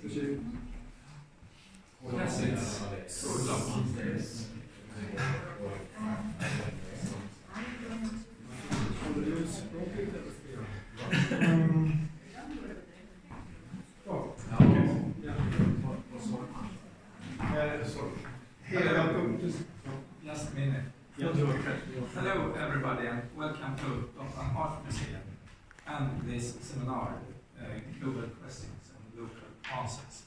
Just a minute. Hello everybody and welcome to Gotland Art Museum and this seminar, Global Questions and Local Answers.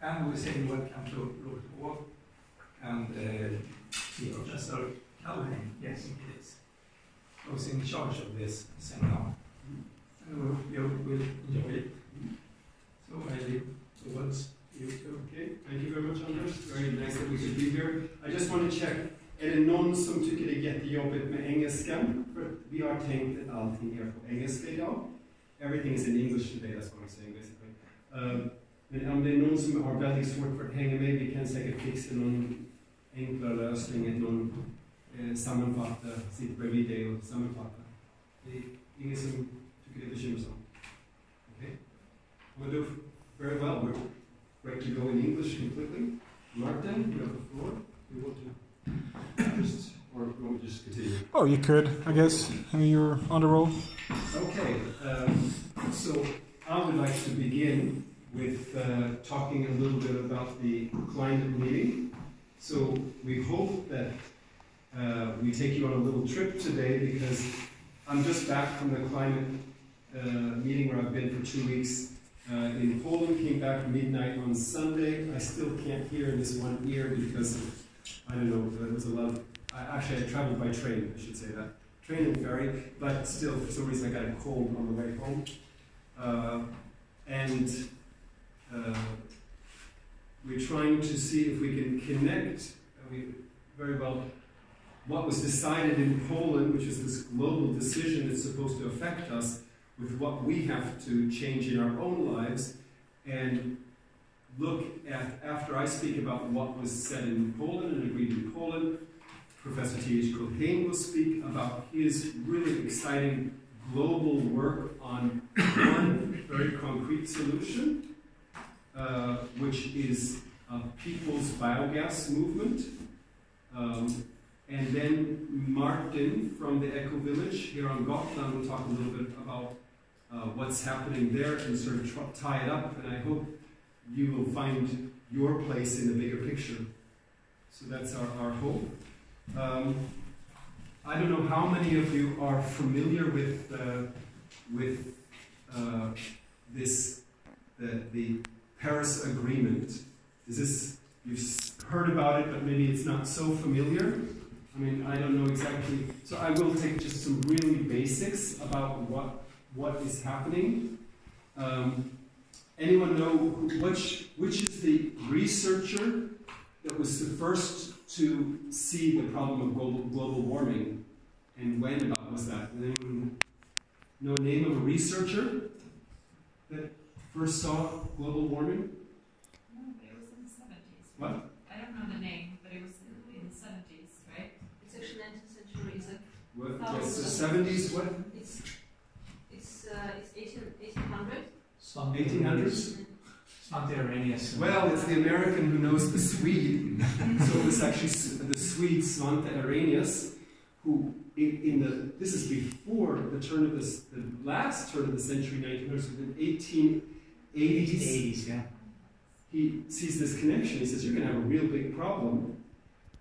And we say welcome to Robert Hall and Professor Callahan, yes it is, who's in charge of this seminar. And you will enjoy it. So I leave the words to you too. Okay, thank you very much Anders. Very nice that we could be here. I just want to check. Är det någon som tycker det är jättejobbigt med engelskan? För vi har tänkt att allting är på engelska idag. Everything is in English today, that's what I'm saying basically. Men om det är någon som har väldigt svårt för att hänga med, vi kan säkert fixa någon enklare lösning, någon sammanfatta, sitta bredvid dig och sammanfatta. Det är ingen som tycker det är bekymmersamt. Okay? We'll do very well. We're ready to go in English completely. Martin, you have the floor. You want to or will we just continue? Oh, you could, I guess. I mean, you're on the roll. Okay, so I would like to begin with talking a little bit about the climate meeting. So we hope that we take you on a little trip today because I'm just back from the climate meeting where I've been for 2 weeks in Poland, came back midnight on Sunday. I still can't hear in this one ear because I don't know, there was a lot of, actually I traveled by train, I should say that. Train and ferry, but still for some reason I got a cold on the way home. We're trying to see if we can connect very well what was decided in Poland, which is this global decision that's supposed to affect us, with what we have to change in our own lives, and look at, after I speak about what was said in Poland and agreed in Poland, Professor T.H. Culhane will speak about his really exciting global work on one very concrete solution, which is a people's biogas movement. And then Martin from the Ecovillage here on Gotland will talk a little bit about what's happening there and sort of tie it up, and I hope you will find your place in the bigger picture. So that's our hope. I don't know how many of you are familiar with the Paris Agreement. Is this, you've heard about it, but maybe it's not so familiar? I mean, I don't know exactly. So I will take just some really basics about what is happening. Anyone know which is the researcher that was the first to see the problem of global warming? And when about was that? Anyone know a name of a researcher that first saw global warming? No, but it was in the 70s. What? I don't know the name, but it was in the 70s, right? It's actually 19th century, is it? What? Yes, the 70s, what? It's 1800. 1800s? It's not the Arrhenius. Well, it's the American who knows the Swede. So it was actually the Swede Svante Arrhenius, who this is before the last turn of the century, 1900s, in the 1880s. Yeah. He sees this connection. He says, you're going to have a real big problem.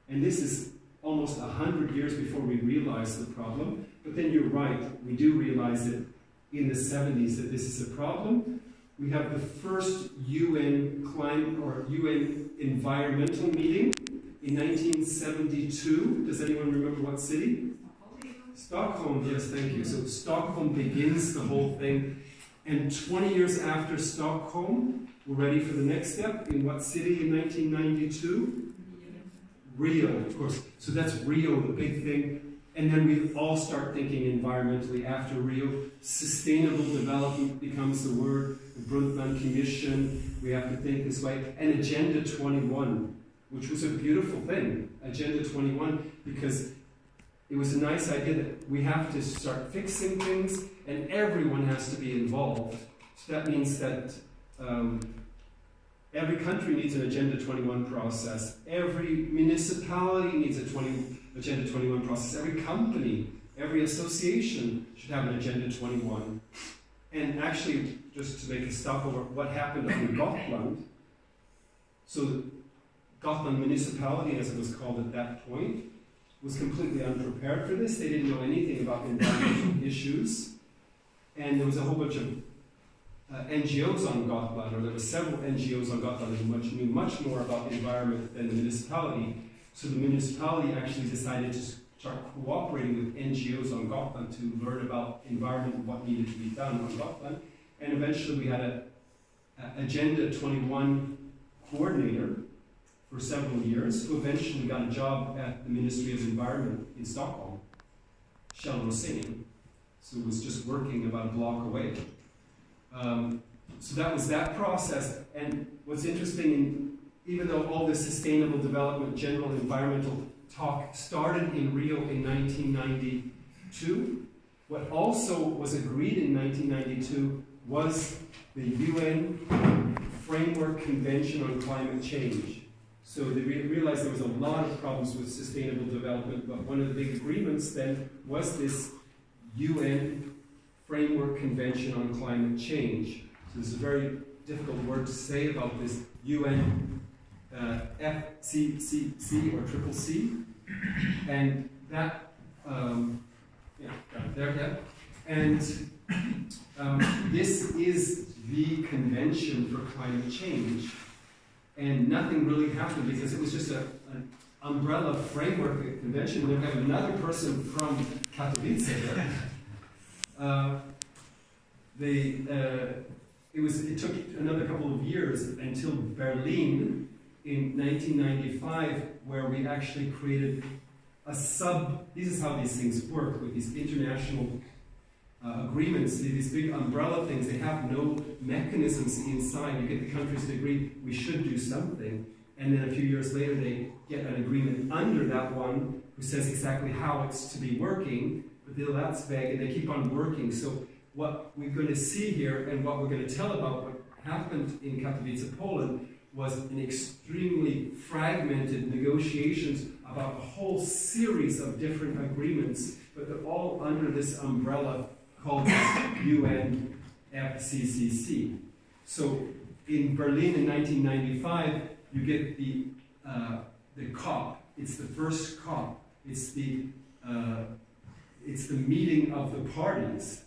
And this is almost 100 years before we realize the problem. But then you're right, we do realize it in the 70s that this is a problem. We have the first UN climate or UN environmental meeting in 1972. Does anyone remember what city? Stockholm, yes, thank you. So Stockholm begins the whole thing. And 20 years after Stockholm, we're ready for the next step. In what city in 1992? Rio, of course. So that's Rio, the big thing. And then we all start thinking environmentally after Rio. Sustainable development becomes the word. The Brundtland Commission, we have to think this way. And Agenda 21, which was a beautiful thing. Agenda 21, because it was a nice idea that we have to start fixing things and everyone has to be involved. So that means that every country needs an Agenda 21 process. Every municipality needs a Agenda 21 process. Every company, every association should have an Agenda 21. And actually, just to make a stop over what happened on Gotland, so Gotland municipality, as it was called at that point, was completely unprepared for this. They didn't know anything about environmental issues. And there was a whole bunch of NGOs on Gotland, or there were several NGOs on Gotland who knew much more about the environment than the municipality. So the municipality actually decided to start cooperating with NGOs on Gotland to learn about environment and what needed to be done on Gotland. And eventually we had an Agenda 21 coordinator for several years, who eventually got a job at the Ministry of Environment in Stockholm, Kjell Rosén. So it was just working about a block away. So that was that process. And what's interesting, even though all this sustainable development, general environmental talk started in Rio in 1992, what also was agreed in 1992 was the UN Framework Convention on Climate Change. So they realized there was a lot of problems with sustainable development, but one of the big agreements then was this UN Framework Convention on Climate Change. So this is a very difficult word to say about this UN FCCC or Triple C, and that and this is the convention for climate change. And nothing really happened because it was just an umbrella framework convention. We have another person from Katowice here. It took another couple of years until Berlin in 1995, where we actually created a this is how these things work with these international agreements, these big umbrella things. They have no mechanisms inside. You get the countries to agree we should do something, and then a few years later they get an agreement under that one who says exactly how it's to be working, but that's vague, and they keep on working. So what we're going to see here, and what we're going to tell about what happened in Katowice, Poland, was an extremely fragmented negotiations about a whole series of different agreements, but they're all under this umbrella called UN FCCC. So in Berlin in 1995, you get the COP. It's the first COP. It's the meeting of the parties.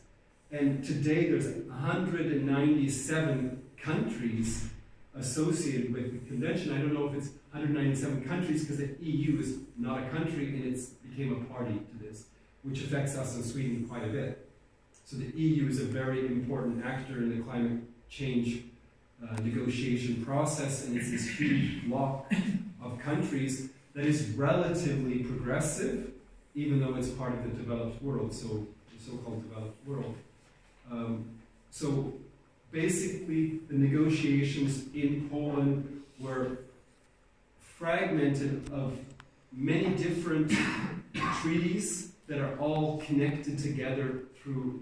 And today there's 197 countries associated with the convention. I don't know if it's 197 countries because the EU is not a country and it became a party to this, which affects us in Sweden quite a bit. So the EU is a very important actor in the climate change negotiation process, and it's this huge block of countries that is relatively progressive, even though it's part of the developed world, so the so-called developed world. So basically, the negotiations in Poland were fragmented of many different treaties that are all connected together through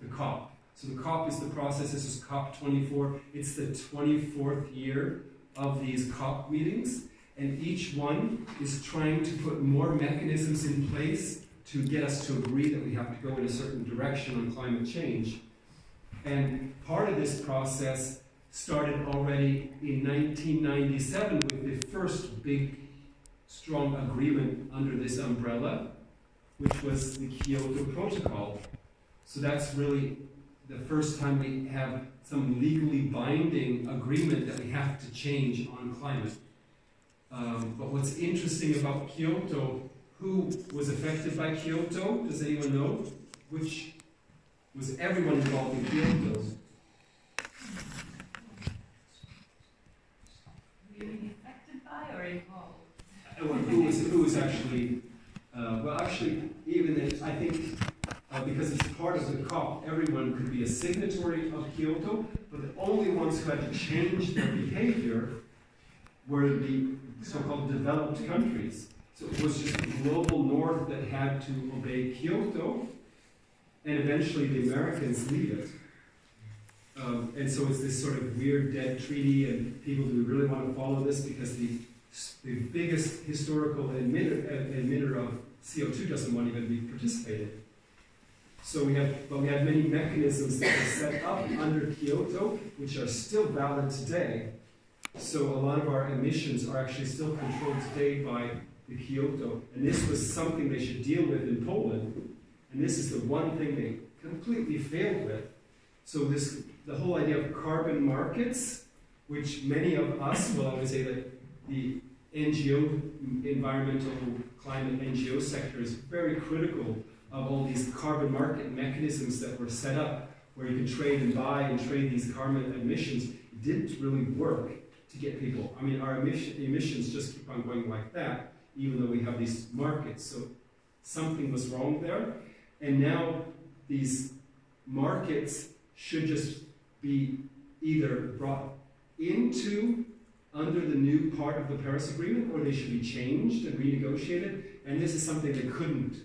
the COP. So the COP is the process. This is COP 24. It's the 24th year of these COP meetings, and each one is trying to put more mechanisms in place to get us to agree that we have to go in a certain direction on climate change. And part of this process started already in 1997 with the first big, strong agreement under this umbrella, which was the Kyoto Protocol. So that's really the first time we have some legally binding agreement that we have to change on climate. But what's interesting about Kyoto, who was affected by Kyoto? Does anyone know? Which was everyone involved in Kyoto? Really affected by or involved? Who was actually, well actually, even if, I think, because it's part of the COP, everyone could be a signatory of Kyoto, but the only ones who had to change their behavior were the so-called developed countries. So it was just the global north that had to obey Kyoto, and eventually the Americans leave it. And so it's this sort of weird dead treaty, and people, do we really want to follow this? Because the biggest historical emitter of CO2 doesn't want to even be participated. So we had many mechanisms that were set up under Kyoto, which are still valid today. So a lot of our emissions are actually still controlled today by the Kyoto. And this was something they should deal with in Poland. And this is the one thing they completely failed with. So the whole idea of carbon markets, which many of us, well, I would say that the NGO, environmental climate NGO sector is very critical of all these carbon market mechanisms that were set up where you can trade and buy and trade these carbon emissions. It didn't really work to get people. I mean, our emissions just keep on going like that, even though we have these markets. So something was wrong there. And now these markets should just be either brought into under the new part of the Paris Agreement, or they should be changed and renegotiated. And this is something they couldn't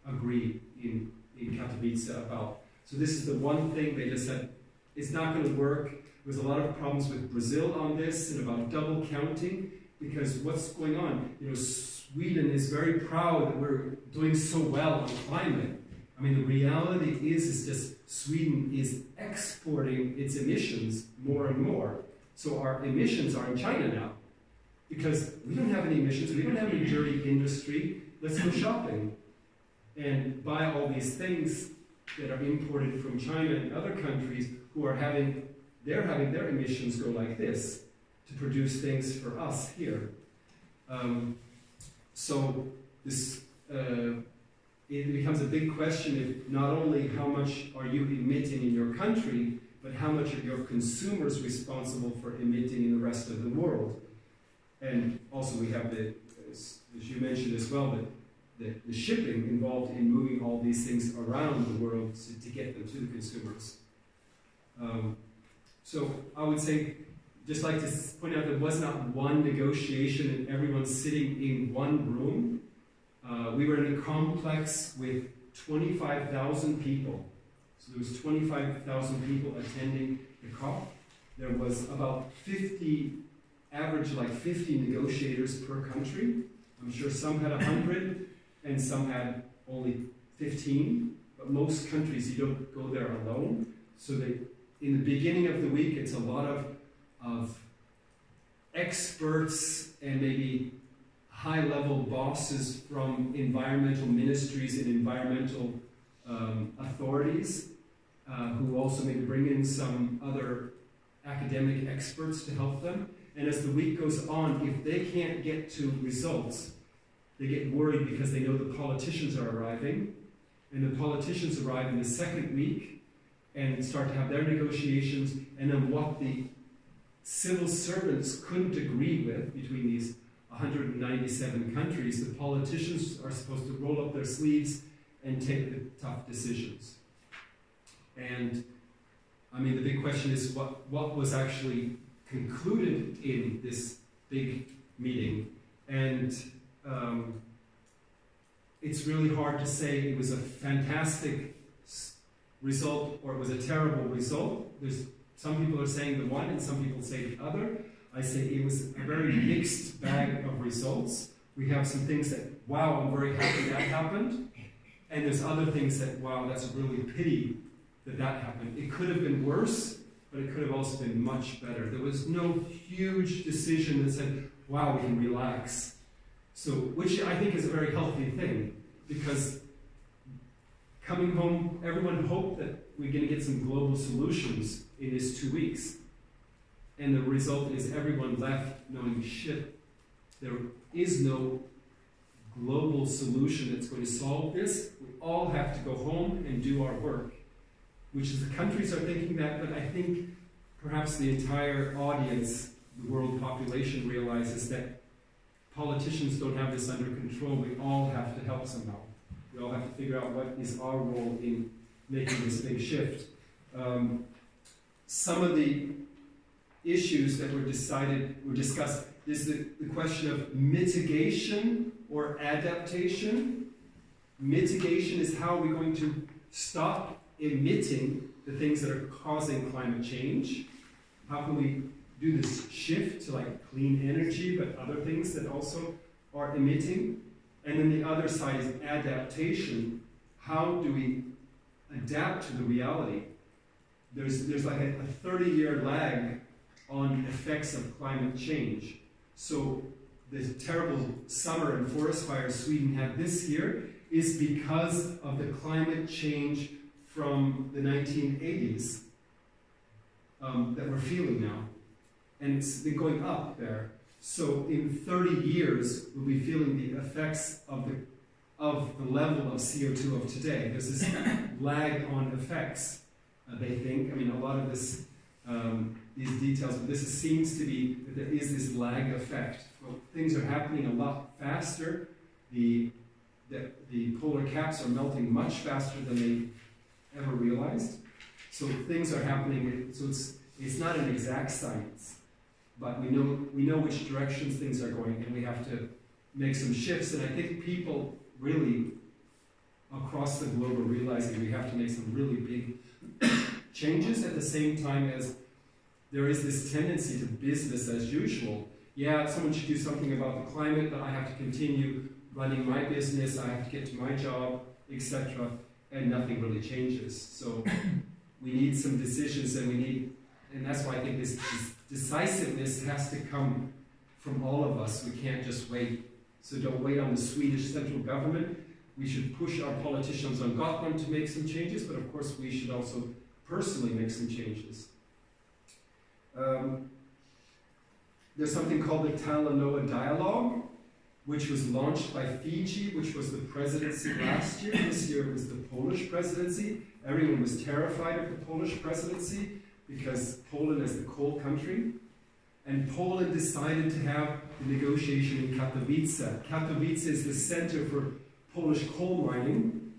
agree in Katowice about. So this is the one thing they just said, it's not going to work. There's a lot of problems with Brazil on this and about double counting, because what's going on? You know, Sweden is very proud that we're doing so well on climate. I mean, the reality is just Sweden is exporting its emissions more and more. So our emissions are in China now, because we don't have any emissions, we don't have any dirty industry. Let's go shopping and buy all these things that are imported from China and other countries who are having their emissions go like this to produce things for us here. So this it becomes a big question if not only how much are you emitting in your country, but how much are your consumers responsible for emitting in the rest of the world. And also we have as you mentioned as well, the shipping involved in moving all these things around the world to get them to the consumers. So I would say, just like to point out, there was not one negotiation and everyone sitting in one room. We were in a complex with 25,000 people. So there was 25,000 people attending the COP. There was about 50 negotiators per country. I'm sure some had 100 and some had only 15. But most countries, you don't go there alone. So in the beginning of the week, it's a lot of experts and maybe high-level bosses from environmental ministries and environmental authorities who also maybe bring in some other academic experts to help them. And as the week goes on, if they can't get to results, they get worried because they know the politicians are arriving. And the politicians arrive in the second week and start to have their negotiations. And then what the civil servants couldn't agree with between these 197 countries, the politicians are supposed to roll up their sleeves and take the tough decisions. And I mean, the big question is what was actually concluded in this big meeting. And it's really hard to say it was a fantastic result or it was a terrible result. Some people are saying the one and some people say the other. I say it was a very mixed bag of results. We have some things that, wow, I'm very happy that happened. And there's other things that, wow, that's a really pity that happened. It could have been worse, but it could have also been much better. There was no huge decision that said, wow, we can relax. So, which I think is a very healthy thing, because coming home, everyone hoped that we're going to get some global solutions in these 2 weeks. And the result is everyone left knowing, shit, there is no global solution that's going to solve this. We all have to go home and do our work. Which is the countries are thinking that, but I think perhaps the entire audience, the world population, realizes that politicians don't have this under control. We all have to help somehow. We all have to figure out what is our role in making this big shift. Some of the issues that were discussed is the question of mitigation or adaptation. Mitigation is how we're going to stop emitting the things that are causing climate change? How can we do this shift to like clean energy, but other things that also are emitting? And then the other side is adaptation. How do we adapt to the reality? There's like a 30-year lag on effects of climate change. So the terrible summer and forest fires Sweden had this year is because of the climate change from the 1980s that we're feeling now. And it's been going up there. So in 30 years, we'll be feeling the effects of the level of CO2 of today. There's this lag on effects, they think. I mean, a lot of this, these details, but this seems to be that there is this lag effect. Well, things are happening a lot faster. The polar caps are melting much faster than they ever realized. So things are happening. So it's not an exact science, but we know which directions things are going, and we have to make some shifts. And I think people really across the globe are realizing we have to make some really big changes at the same time as there is this tendency to business as usual. Yeah, someone should do something about the climate, but I have to continue running my business, I have to get to my job, etc., and nothing really changes. So we need some decisions, and that's why I think this decisiveness has to come from all of us. We can't just wait. So don't wait on the Swedish central government. We should push our politicians on Gotland to make some changes, but of course we should also personally make some changes. There's something called the Talanoa Dialogue, which was launched by Fiji, which was the presidency last year. This year it was the Polish presidency. Everyone was terrified of the Polish presidency because Poland is the coal country. And Poland decided to have the negotiation in Katowice. Katowice is the center for Polish coal mining.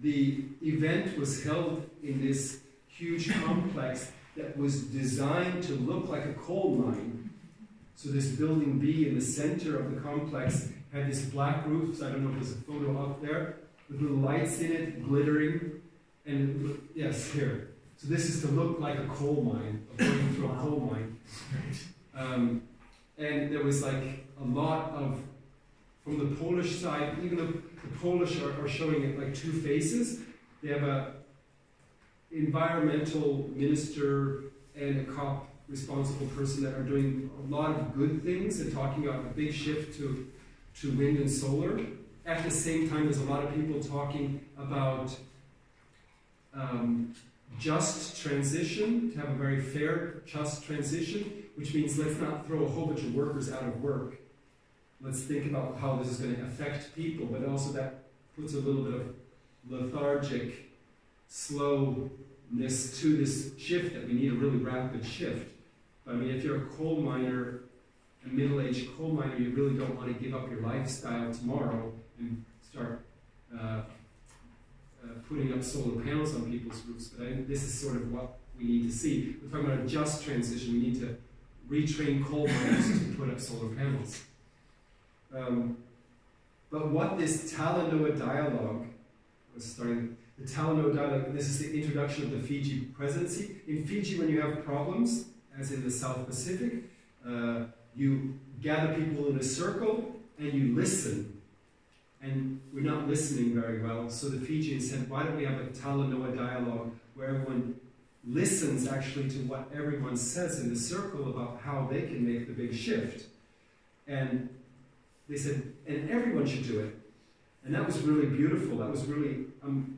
The event was held in this huge complex that was designed to look like a coal mine. So this building B in the center of the complex had this black roof. So I don't know if there's a photo up there, with little lights in it, glittering. And yes, here. So this is to look like a coal mine, going through a coal mine. And there was like a lot of, from the Polish side, even though the Polish are showing it like two faces, they have a environmental minister and a COP responsible person that are doing a lot of good things and talking about a big shift to wind and solar. At the same time, there's a lot of people talking about just transition, to have a very fair, just transition, which means let's not throw a whole bunch of workers out of work. Let's think about how this is going to affect people, but also that puts a little bit of lethargic, slowness to this shift, that we need a really rapid shift. But I mean, if you're a coal miner, a middle-aged coal miner, you really don't want to give up your lifestyle tomorrow and start putting up solar panels on people's roofs. But I think this is sort of what we need to see. We're talking about a just transition. We need to retrain coal miners to put up solar panels. But what this Talanoa Dialogue was starting, the Talanoa Dialogue, this is the introduction of the Fiji presidency. In Fiji, when you have problems, as in the South Pacific, you gather people in a circle and you listen. And we're not listening very well, so the Fijians said, why don't we have a Talanoa Dialogue where everyone listens actually to what everyone says in the circle about how they can make the big shift. And they said, and everyone should do it. And that was really beautiful. That was really,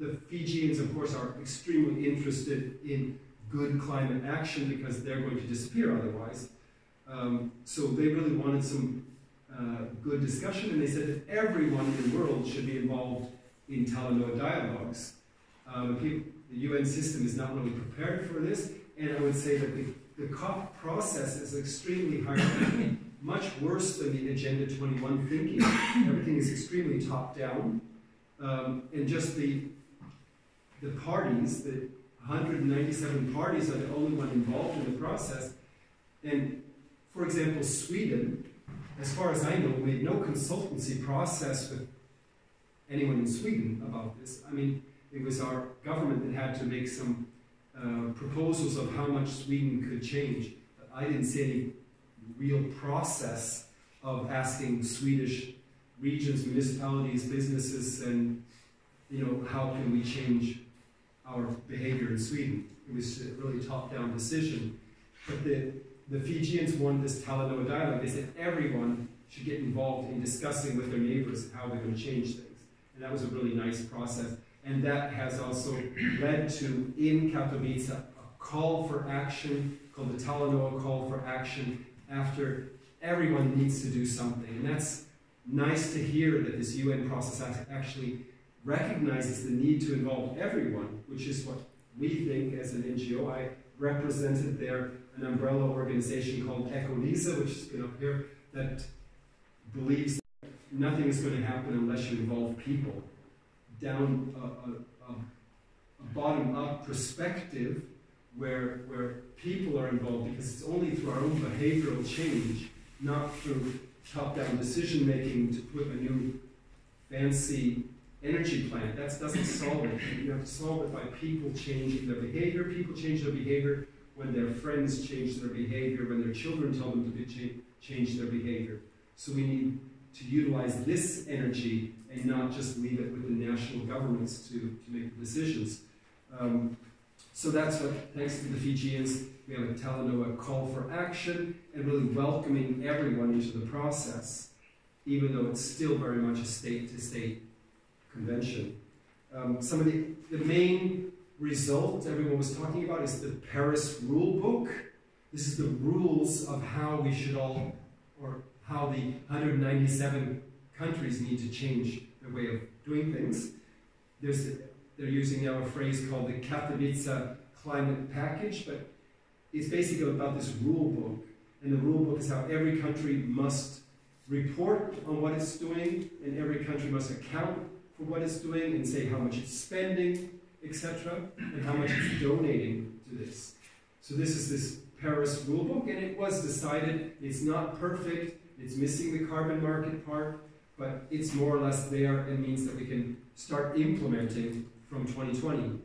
the Fijians, of course, are extremely interested in good climate action because they're going to disappear otherwise. So they really wanted some good discussion, and they said that everyone in the world should be involved in Talanoa dialogues. The UN system is not really prepared for this, and I would say that the COP process is extremely hierarchical, much worse than the Agenda 21 thinking. Everything is extremely top-down, and just the parties, the 197 parties are the only one involved in the process. And for example, Sweden, as far as I know, made no consultancy process with anyone in Sweden about this. I mean, it was our government that had to make some proposals of how much Sweden could change. But I didn't see any real process of asking Swedish regions, municipalities, businesses, and how can we change our behavior in Sweden. It was a really top-down decision. But the Fijians won this Talanoa dialogue. They said everyone should get involved in discussing with their neighbors how they're going to change things. And that was a really nice process. And that has also led to, in Katowice, a call for action called the Talanoa Call for Action, after everyone needs to do something. And that's nice to hear that this UN process actually recognizes the need to involve everyone, which is what we think as an NGO. I represented there an umbrella organization called Ecovillage, which has been up here, that believes that nothing is going to happen unless you involve people. Down a bottom-up perspective where people are involved, because it's only through our own behavioral change, not through top-down decision-making to put a new fancy energy plant. That doesn't solve it. You have to solve it by people changing their behavior. People change their behavior when their friends change their behavior, when their children tell them to change their behavior. So we need to utilize this energy and not just leave it with the national governments to make the decisions. So that's what, thanks to the Fijians, we have a Talanoa call for action and really welcoming everyone into the process, even though it's still very much a state-to-state convention. Some of the main result everyone was talking about is the Paris Rule Book. This is the rules of how we should all, or how the 197 countries need to change their way of doing things. They're using now a phrase called the Katowice Climate Package, but it's basically about this rule book. And the rule book is how every country must report on what it's doing, and every country must account for what it's doing and say how much it's spending, etc., and how much it's donating to this. So this is this Paris rule book, and it was decided it's not perfect, it's missing the carbon market part, but it's more or less there and means that we can start implementing from 2020.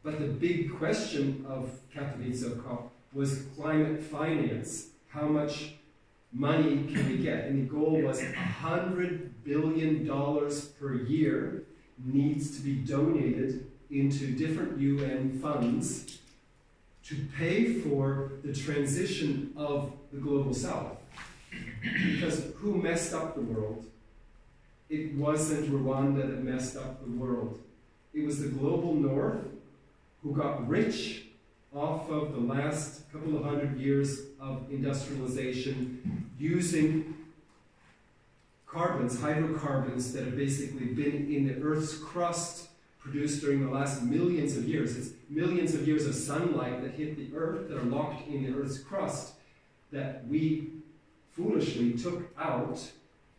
But the big question of Katowice COP was climate finance. How much money can we get? And the goal was $100 billion per year needs to be donated into different UN funds to pay for the transition of the global south. Because who messed up the world? It wasn't Rwanda that messed up the world. It was the global north who got rich off of the last couple of 100 years of industrialization using carbons, hydrocarbons that have basically been in the Earth's crust produced during the last millions of years. It's millions of years of sunlight that hit the Earth that are locked in the Earth's crust that we foolishly took out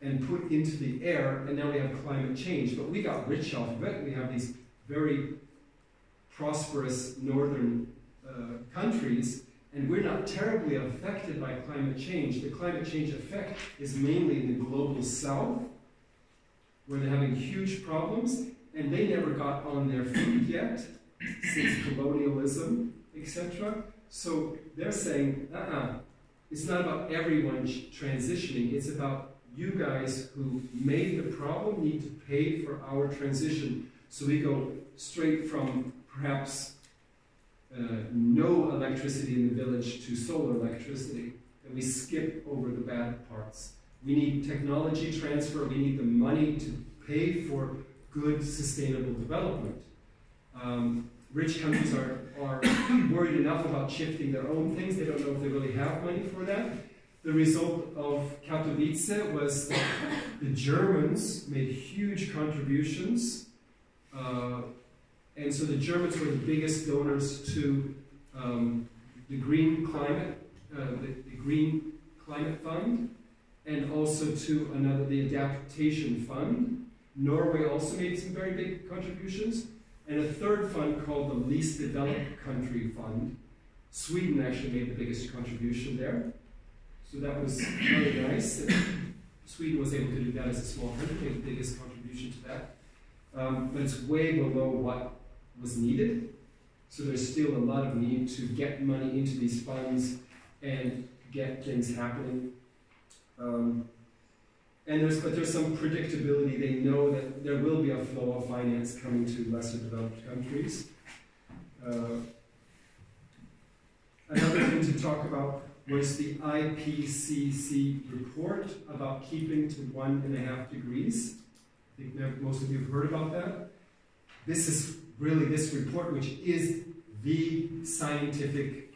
and put into the air, and now we have climate change. But we got rich off of it. We have these very prosperous northern countries, and we're not terribly affected by climate change. The climate change effect is mainly in the global south, where they're having huge problems, and they never got on their feet yet, since colonialism, etc. So they're saying, it's not about everyone transitioning, it's about you guys who made the problem need to pay for our transition. So we go straight from perhaps no electricity in the village to solar electricity, and we skip over the bad parts. We need technology transfer, we need the money to pay for good sustainable development. Rich countries are worried enough about shifting their own things, they don't know if they really have money for that. The result of Katowice was that the Germans made huge contributions, and so the Germans were the biggest donors to the Green Climate, the Green Climate Fund, and also to the Adaptation Fund. Norway also made some very big contributions, and a third fund called the Least Developed Country Fund. Sweden actually made the biggest contribution there, so that was really nice. Sweden was able to do that as a small country, made the biggest contribution to that. but it's way below what was needed. So there's still a lot of need to get money into these funds and get things happening. But there's some predictability. They know that there will be a flow of finance coming to lesser developed countries. Another thing to talk about was the IPCC report about keeping to 1.5 degrees. I think most of you have heard about that. This is really this report, which is the scientific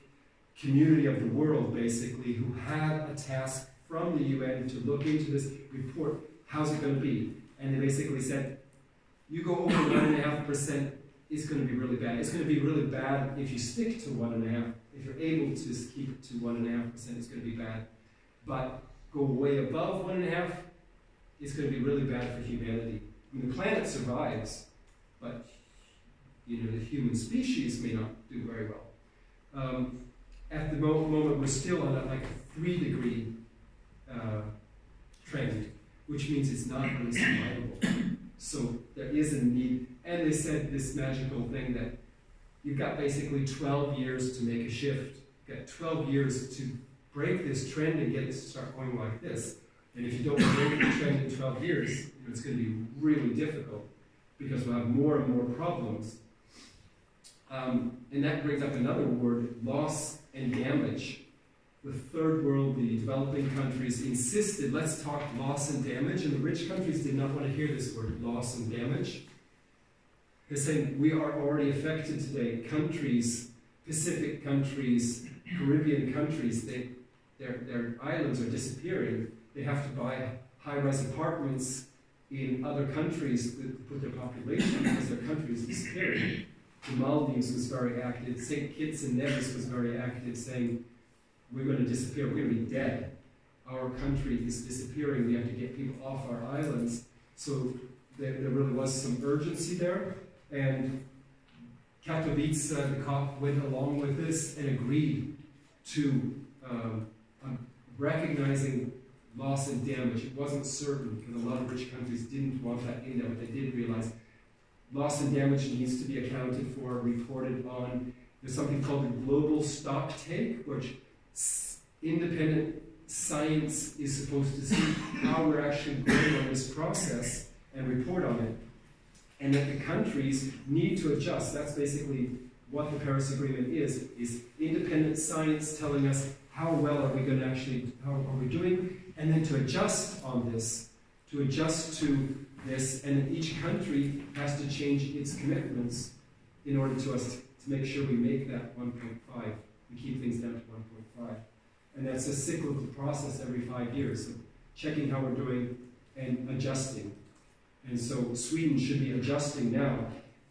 community of the world, basically, who had a task from the UN to look into this report. How's it going to be? And they basically said, you go over 1.5%, it's going to be really bad. It's going to be really bad if you stick to 1.5%. If you're able to keep it to 1.5%, it's going to be bad. But go way above 1.5%, it's going to be really bad for humanity. I mean, the planet survives, but the human species may not do very well. At the moment, we're still on a 3-degree trend, which means it's not really survivable. So there is a need, and they said this magical thing that you've got basically 12 years to make a shift. You've got 12 years to break this trend and get it to start going like this. And if you don't break the trend in 12 years, it's going to be really difficult because we'll have more and more problems. And that brings up another word, loss and damage. The third world, the developing countries, insisted, let's talk loss and damage, and the rich countries did not want to hear this word, loss and damage. They're saying, we are already affected today. Countries, Pacific countries, Caribbean countries, their islands are disappearing. They have to buy high-rise apartments in other countries to put their population because their country is disappearing. The Maldives was very active. St. Kitts and Nevis was very active, saying, we're going to disappear, we're going to be dead. Our country is disappearing, we have to get people off our islands. So there really was some urgency there. And Katowice, the COP, went along with this and agreed to recognizing loss and damage. It wasn't certain because a lot of rich countries didn't want that in there, but they did realize loss and damage needs to be accounted for, reported on. There's something called the global stock take, which independent science is supposed to see how we're actually going on this process and report on it. And that the countries need to adjust. That's basically what the Paris Agreement is independent science telling us how well are we going to actually, how are we doing, and then to adjust on this, to adjust to this, and then each country has to change its commitments in order to us to make sure we make that 1.5. We keep things down to 1.5. And that's a cyclical process every 5 years, so checking how we're doing and adjusting. And so Sweden should be adjusting now,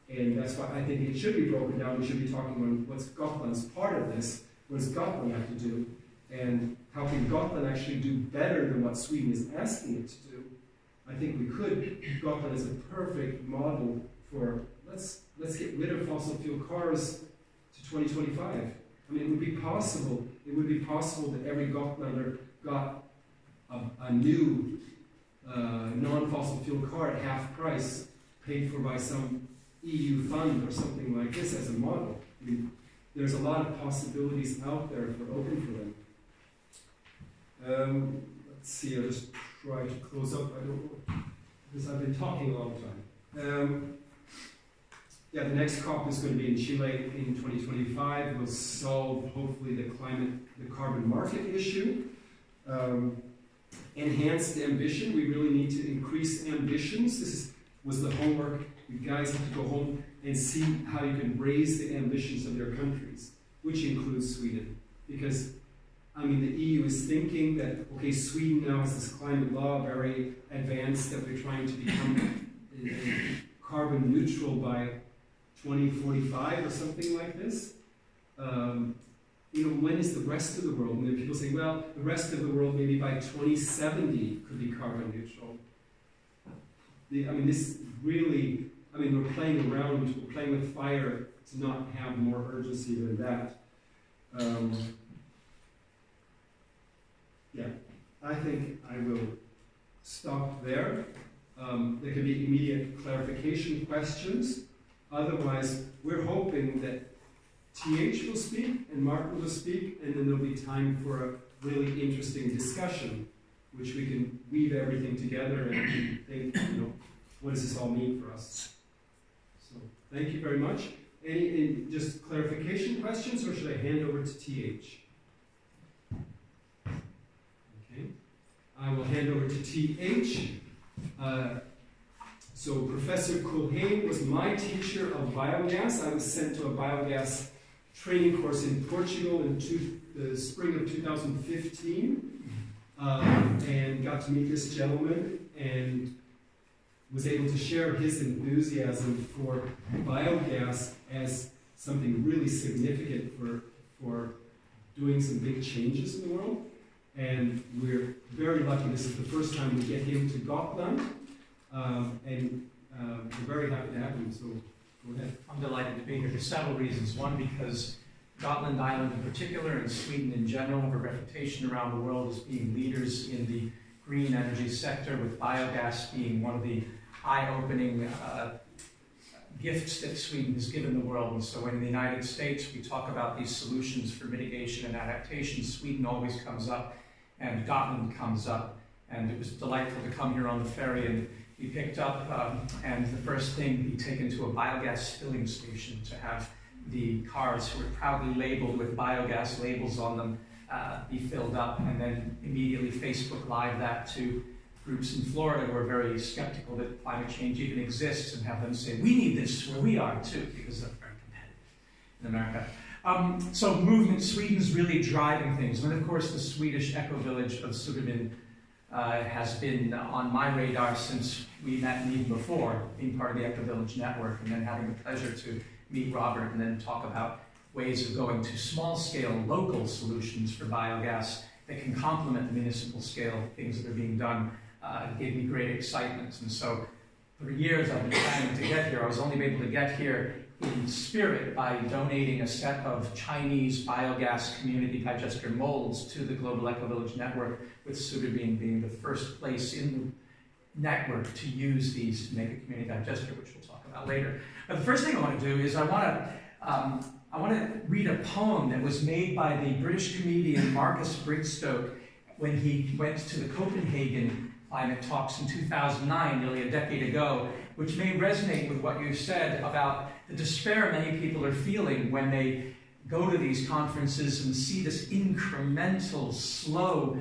and that's why I think it should be broken down. We should be talking on what's Gotland's part of this, what does Gotland have to do, and how can Gotland actually do better than what Sweden is asking it to do. I think we could. Gotland is a perfect model for let's get rid of fossil fuel cars to 2025. I mean, it would be possible. It would be possible that every Gotlander got a new non-fossil fuel car at half price, paid for by some EU fund or something like this as a model. I mean, there's a lot of possibilities out there if we're open for them. Let's see, I'll just try to close up. I don't know, because I've been talking a long time. Yeah, the next COP is going to be in Chile in 2025. We'll solve, hopefully, the carbon market issue. Enhance the ambition. We really need to increase ambitions. This was the homework. You guys have to go home and see how you can raise the ambitions of your countries, which includes Sweden. Because, I mean, the EU is thinking that, okay, Sweden now has this climate law, very advanced, that we're trying to become carbon neutral by 2045 or something like this. When is the rest of the world? And then people say, well, the rest of the world maybe by 2070 could be carbon neutral. This really, we're playing around, we're playing with fire to not have more urgency than that. Yeah, I think I will stop there. there can be immediate clarification questions. Otherwise, we're hoping that TH will speak and Martin will speak, and then there'll be time for a really interesting discussion, which we can weave everything together and think, what does this all mean for us? So, thank you very much. Any just clarification questions, or should I hand over to TH? Okay. I will hand over to TH. So Professor Culhane was my teacher of biogas. I was sent to a biogas training course in Portugal in the spring of 2015, and got to meet this gentleman and was able to share his enthusiasm for biogas as something really significant for doing some big changes in the world. And we're very lucky. This is the first time we get him to Gotland, and we're very happy to have him. So go ahead. I'm delighted to be here for several reasons. One, because Gotland Island in particular, and Sweden in general, have a reputation around the world as being leaders in the green energy sector, with biogas being one of the eye-opening gifts that Sweden has given the world. And so in the United States, we talk about these solutions for mitigation and adaptation. Sweden always comes up, and Gotland comes up. And it was delightful to come here on the ferry, and he picked up, and the first thing, he'd taken to a biogas filling station to have the cars, who were proudly labeled with biogas labels on them, be filled up, and then immediately Facebook Live that to groups in Florida who are very skeptical that climate change even exists, and have them say, we need this where we are too, because they're very competitive in America. So movement, Sweden's really driving things. And of course the Swedish Ecovillage of Suderbyn has been on my radar since we met and even before, being part of the Ecovillage network, and then having the pleasure to meet Robert and then talk about ways of going to small-scale local solutions for biogas that can complement the municipal scale things that are being done. Gave me great excitement. And so for years I've been planning to get here. I was only able to get here in spirit by donating a set of Chinese biogas community digester molds to the Global Ecovillage Network, with Suderbyn being the first place in the network to use these to make a community digester, which we'll talk about later. But the first thing I want to do is I want to read a poem that was made by the British comedian Marcus Brigstoke when he went to the Copenhagen climate talks in 2009, nearly a decade ago, which may resonate with what you said about the despair many people are feeling when they go to these conferences and see this incremental, slow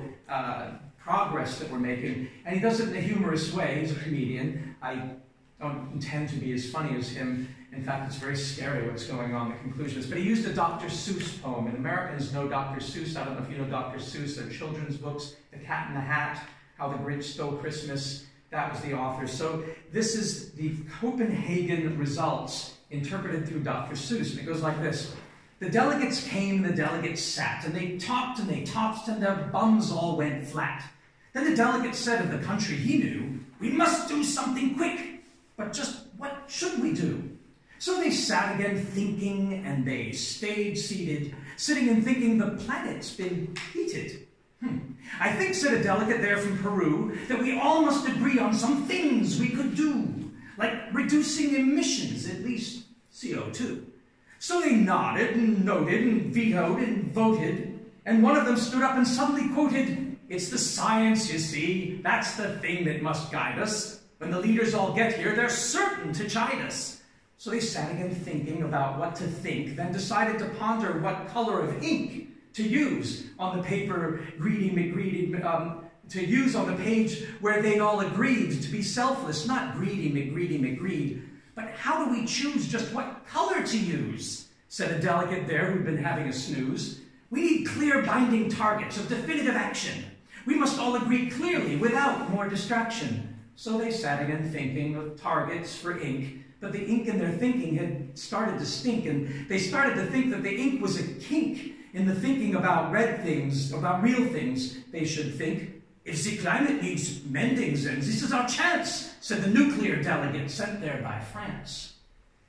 progress that we're making. And he does it in a humorous way. He's a comedian. I don't intend to be as funny as him. In fact, it's very scary what's going on, the conclusions. But he used a Dr. Seuss poem, and Americans know Dr. Seuss. I don't know if you know Dr. Seuss. They're children's books, The Cat in the Hat, How the Grinch Stole Christmas. That was the author. So this is the Copenhagen results interpreted through Dr. Seuss. And it goes like this. The delegates came, the delegates sat, and they talked, and their bums all went flat. Then the delegate said of the country he knew, we must do something quick, but just what should we do? So they sat again thinking, and they stayed seated, sitting and thinking the planet's been heated. I think, said a delegate there from Peru, that we all must agree on some things we could do, like reducing emissions, at least CO2. So they nodded and noted and vetoed and voted, and one of them stood up and suddenly quoted, it's the science, you see, that's the thing that must guide us. When the leaders all get here, they're certain to chide us. So they sat again thinking about what to think, then decided to ponder what color of ink to use on the paper, to use on the page where they'd all agreed to be selfless, not greedy, McGreedy. But how do we choose just what color to use? Said a delegate there who'd been having a snooze. We need clear binding targets of definitive action. We must all agree clearly without more distraction. So they sat again thinking of targets for ink, but the ink in their thinking had started to stink, and they started to think that the ink was a kink in the thinking about red things, about real things. They should think, if the climate needs mending, then this is our chance, said the nuclear delegate sent there by France.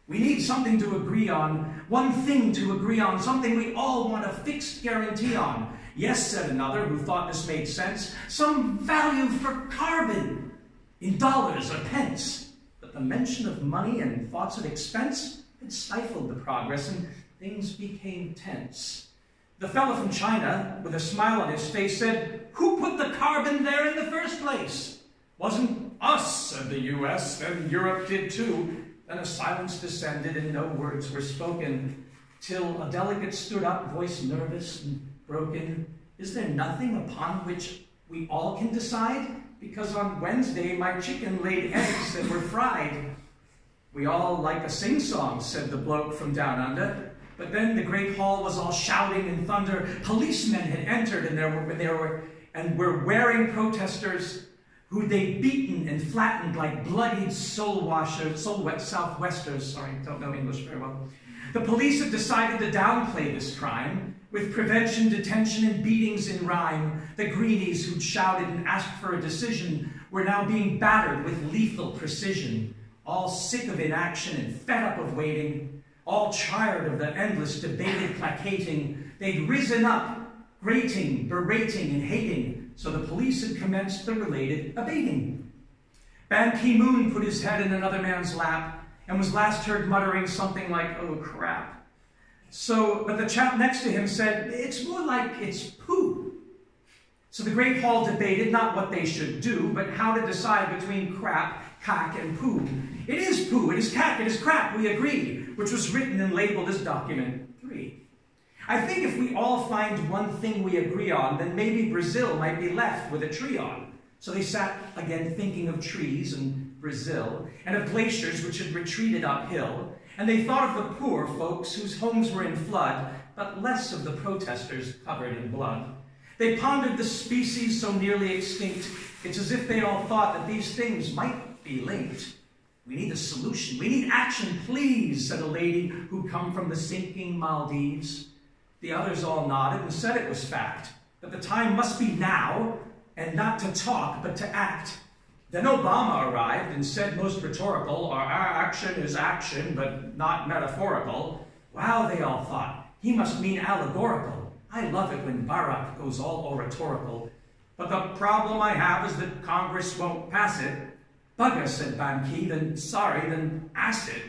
We need something to agree on, one thing to agree on, something we all want a fixed guarantee on. Yes, said another who thought this made sense, some value for carbon. in dollars or pence. But the mention of money and thoughts of expense had stifled the progress, and things became tense. The fellow from China, with a smile on his face, said, "Who put the carbon there in the first place?" "Wasn't us," said the US, "and Europe did too." Then a silence descended, and no words were spoken, till a delegate stood up, voice nervous and broken. "Is there nothing upon which we all can decide? Because on Wednesday my chicken laid eggs that were fried." "We all like a sing-song," said the bloke from down under. But then the great hall was all shouting and thunder. Policemen had entered, and were wearing protesters who they'd beaten and flattened like bloodied southwesters. Sorry, don't know English very well. The police had decided to downplay this crime with prevention, detention, and beatings in rhyme. The greenies who'd shouted and asked for a decision were now being battered with lethal precision. All sick of inaction and fed up of waiting, all tired of the endless debated placating, they'd risen up, grating, berating, and hating, so the police had commenced the related abating. Ban Ki-moon put his head in another man's lap and was last heard muttering something like, "Oh, crap." But the chap next to him said, "It's more like it's poo." So the great hall debated not what they should do, but how to decide between crap, cack, and poo. "It is poo, it is cack, it is crap, we agree," which was written and labeled as document 3. "I think if we all find one thing we agree on, then maybe Brazil might be left with a tree on." So they sat again thinking of trees and Brazil, and of glaciers which had retreated uphill, and they thought of the poor folks whose homes were in flood, but less of the protesters covered in blood. They pondered the species so nearly extinct, it's as if they all thought that these things might be linked. "We need a solution, we need action, please," said a lady who'd come from the sinking Maldives. The others all nodded and said it was fact, that the time must be now, and not to talk, but to act. Then Obama arrived and said most rhetorical, "Our action is action, but not metaphorical." Wow, they all thought, he must mean allegorical. I love it when Barack goes all oratorical. "But the problem I have is that Congress won't pass it." "Bugger," said Ban Ki, "then sorry, then ask it."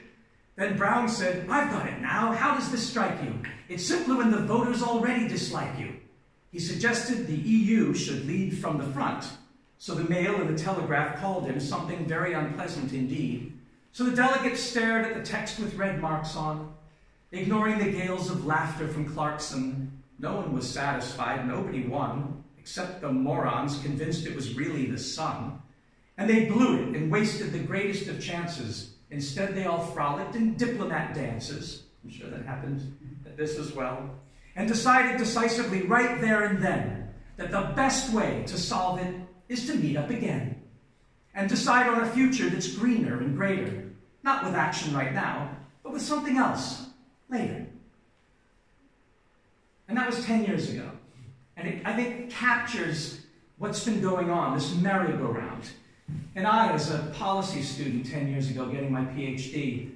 Then Brown said, "I've got it now. How does this strike you? It's simpler when the voters already dislike you." He suggested the EU should lead from the front. So the Mail and the Telegraph called him something very unpleasant indeed. So the delegates stared at the text with red marks on, ignoring the gales of laughter from Clarkson. No one was satisfied, nobody won, except the morons convinced it was really the sun. And they blew it and wasted the greatest of chances. Instead, they all frolicked in diplomat dances. I'm sure that happened at this as well. And decided decisively right there and then that the best way to solve it is to meet up again and decide on a future that's greener and greater, not with action right now, but with something else later. And that was 10 years ago. And it, I think, captures what's been going on, this merry-go-round. And I, as a policy student 10 years ago, getting my PhD,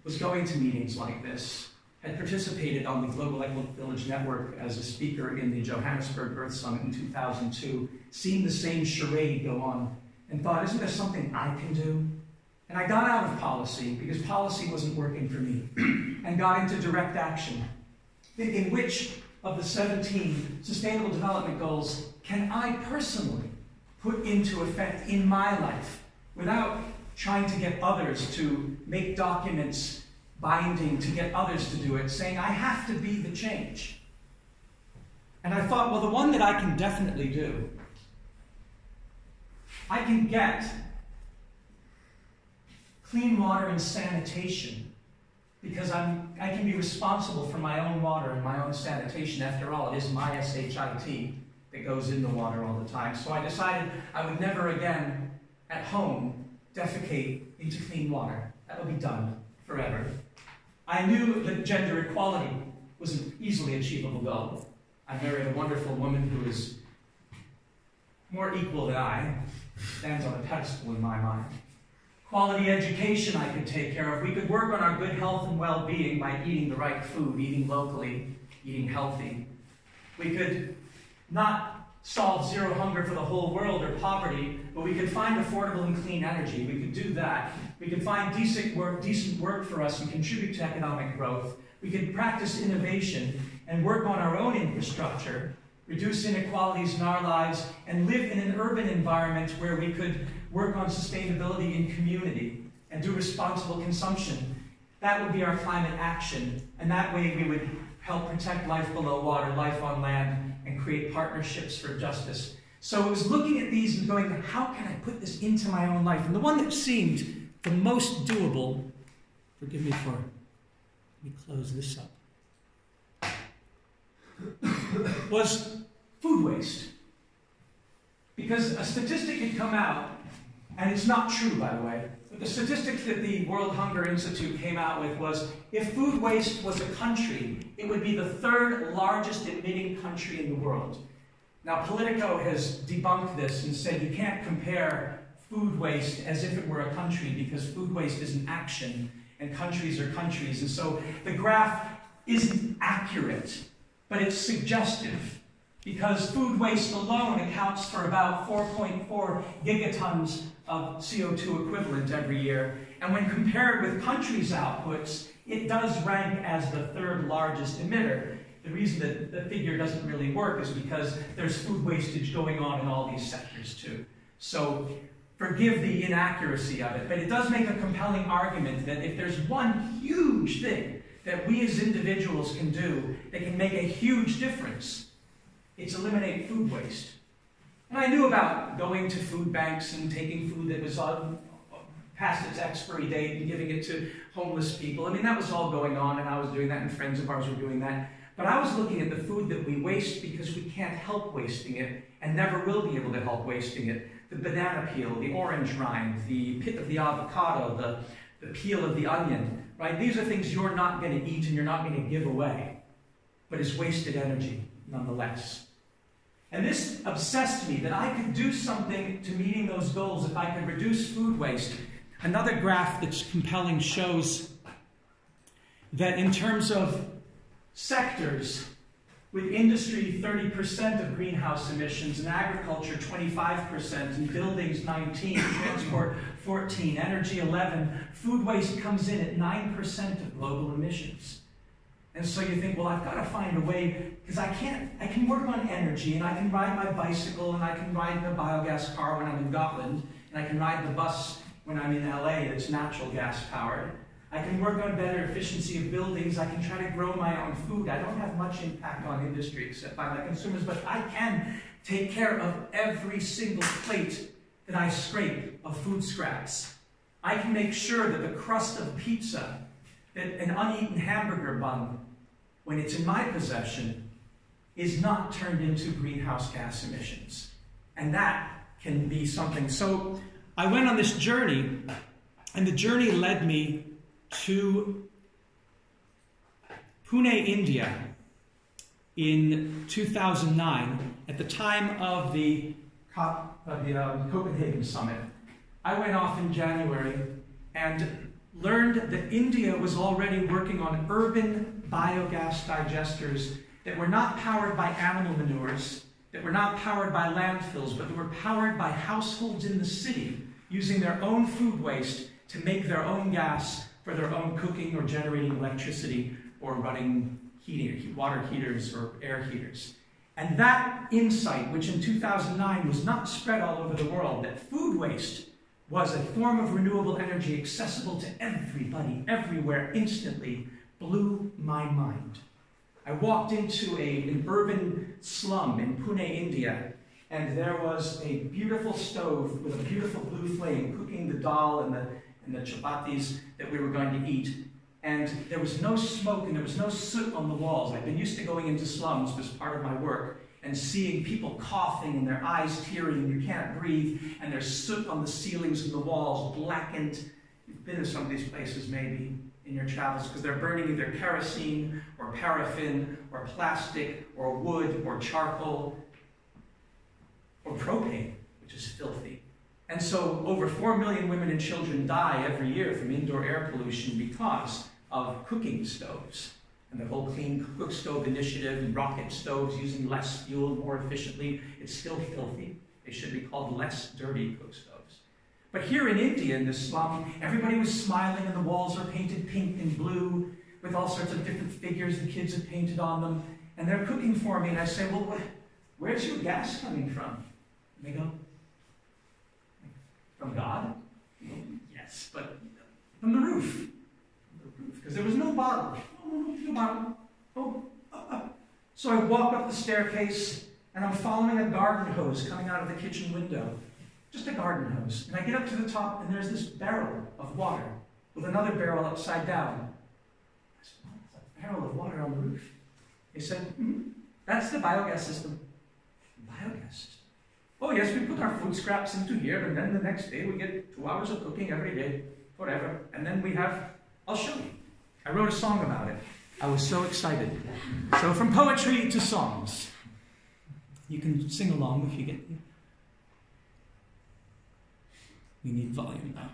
was going to meetings like this, had participated on the Global Ecovillage Network as a speaker in the Johannesburg Earth Summit in 2002, seen the same charade go on, and thought, isn't there something I can do? And I got out of policy, because policy wasn't working for me, and got into direct action. In which of the 17 Sustainable Development Goals can I personally put into effect in my life without trying to get others to make documents binding to get others to do it, saying I have to be the change. And I thought, well, the one that I can definitely do, I can get clean water and sanitation, because I can be responsible for my own water and my own sanitation. After all, it is my SHIT that goes in the water all the time. So I decided I would never again, at home, defecate into clean water. That would be done forever. I knew that gender equality was an easily achievable goal. I married a wonderful woman who is more equal than I, stands on a pedestal in my mind. Quality education I could take care of. We could work on our good health and well-being by eating the right food, eating locally, eating healthy. We could not solve zero hunger for the whole world or poverty, but we could find affordable and clean energy. We could do that. We could find decent work for us and contribute to economic growth. We could practice innovation and work on our own infrastructure, reduce inequalities in our lives, and live in an urban environment where we could work on sustainability in community and do responsible consumption. That would be our climate action, and that way we would help protect life below water, life on land, and create partnerships for justice. So I was looking at these and going, how can I put this into my own life? And the one that seemed the most doable, forgive me for, let me close this up, was food waste. Because a statistic had come out, and it's not true, by the way, but the statistics that the World Hunger Institute came out with was, if food waste was a country, it would be the third largest emitting country in the world. Now, Politico has debunked this and said you can't compare food waste as if it were a country, because food waste is an action, and countries are countries. And so the graph isn't accurate, but it's suggestive, because food waste alone accounts for about 4.4 gigatons of CO2 equivalent every year. And when compared with countries' outputs, it does rank as the third largest emitter. The reason that the figure doesn't really work is because there's food wastage going on in all these sectors too. So forgive the inaccuracy of it, but it does make a compelling argument that if there's one huge thing that we as individuals can do that can make a huge difference, it's eliminate food waste. And I knew about going to food banks and taking food that was past its expiry date and giving it to homeless people. I mean, that was all going on, and I was doing that, and friends of ours were doing that. But I was looking at the food that we waste because we can't help wasting it and never will be able to help wasting it. The banana peel, the orange rind, the pit of the avocado, the peel of the onion, right? These are things you're not going to eat and you're not going to give away, but it's wasted energy nonetheless. And this obsessed me, that I could do something to meeting those goals if I could reduce food waste. Another graph that's compelling shows that in terms of sectors, with industry 30% of greenhouse emissions, in agriculture 25%, in buildings 19%, transport 14%, energy 11%, food waste comes in at 9% of global emissions. And so you think, well, I've got to find a way, because I can work on energy, and I can ride my bicycle, and I can ride in a biogas car when I'm in Gotland, and I can ride the bus when I'm in LA that's natural gas powered. I can work on better efficiency of buildings. I can try to grow my own food. I don't have much impact on industry except by my consumers, but I can take care of every single plate that I scrape of food scraps. I can make sure that the crust of pizza, that an uneaten hamburger bun, when it's in my possession, is not turned into greenhouse gas emissions. And that can be something. So I went on this journey, and the journey led me to Pune, India in 2009, at the time of the Copenhagen Summit. I went off in January and learned that India was already working on urban biogas digesters that were not powered by animal manures, that were not powered by landfills, but that were powered by households in the city using their own food waste to make their own gas for their own cooking or generating electricity or running water heaters or air heaters. And that insight, which in 2009 was not spread all over the world, that food waste was a form of renewable energy accessible to everybody, everywhere, instantly, blew my mind. I walked into an urban slum in Pune, India, and there was a beautiful stove with a beautiful blue flame cooking the dal and the chapatis that we were going to eat. And there was no smoke and there was no soot on the walls. I've been used to going into slums as part of my work and seeing people coughing and their eyes tearing and you can't breathe, and there's soot on the ceilings and the walls, blackened. You've been to some of these places maybe in your travels, because they're burning either kerosene or paraffin or plastic or wood or charcoal or propane, which is filthy. And so over 4 million women and children die every year from indoor air pollution because of cooking stoves. and the whole clean cook stove initiative and rocket stoves using less fuel more efficiently, it's still filthy. They should be called less dirty cook stoves. But here in India, in this slum, everybody was smiling and the walls are painted pink and blue with all sorts of different figures the kids had painted on them. And they're cooking for me, and I say, well, where's your gas coming from? And they go, from God? Yes, but from the roof. Because there was no bottle. No bottle. So I walk up the staircase, and I'm following a garden hose coming out of the kitchen window. Just a garden hose. And I get up to the top, and there's this barrel of water with another barrel upside down. I said, oh, it's a barrel of water on the roof. He said, that's the biogas system. Biogas system? Oh yes, we put our food scraps into here, and then the next day we get 2 hours of cooking every day, forever. And then we have, I'll show you. I wrote a song about it. I was so excited. So from poetry to songs. You can sing along if you get... We need volume now.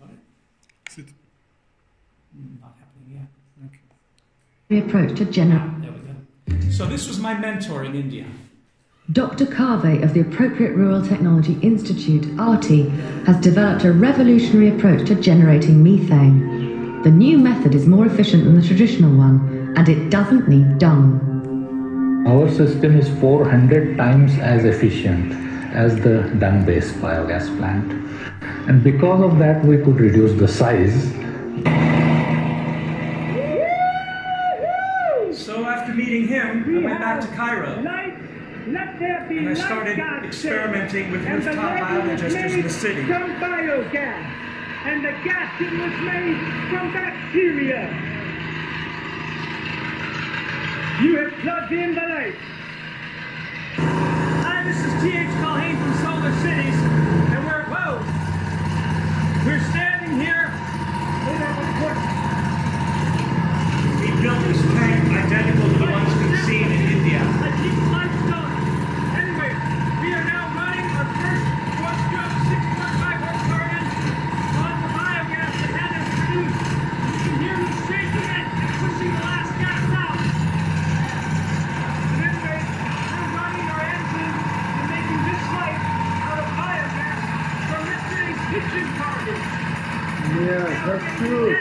Got it? Is it? Not happening yet. Okay. The approach to general. There we go. So this was my mentor in India. Dr. Carvey of the Appropriate Rural Technology Institute, ARTI, has developed a revolutionary approach to generating methane. The new method is more efficient than the traditional one, and it doesn't need dung. Our system is 400 times as efficient as the dung-based biogas plant. And because of that, we could reduce the size. So after meeting him, I went back to Cairo. And I started experimenting with rooftop biodigesters in the city. From biogas, and the gas it was made from bacteria. You have plugged in the light. Hi, this is T.H. Culhane from Solar Cities, and we're standing here. We built this tank identical to the ones we've seen in India. I keep the lights going. Anyway, we are now running our first one-stroke 6.5 horsepower engine on the biogas that had us produced. You can hear me shaking it, pushing the last gas out. And anyway, we're running our engine and making this light out of biogas from yesterday's kitchen garbage. Yeah, that's true.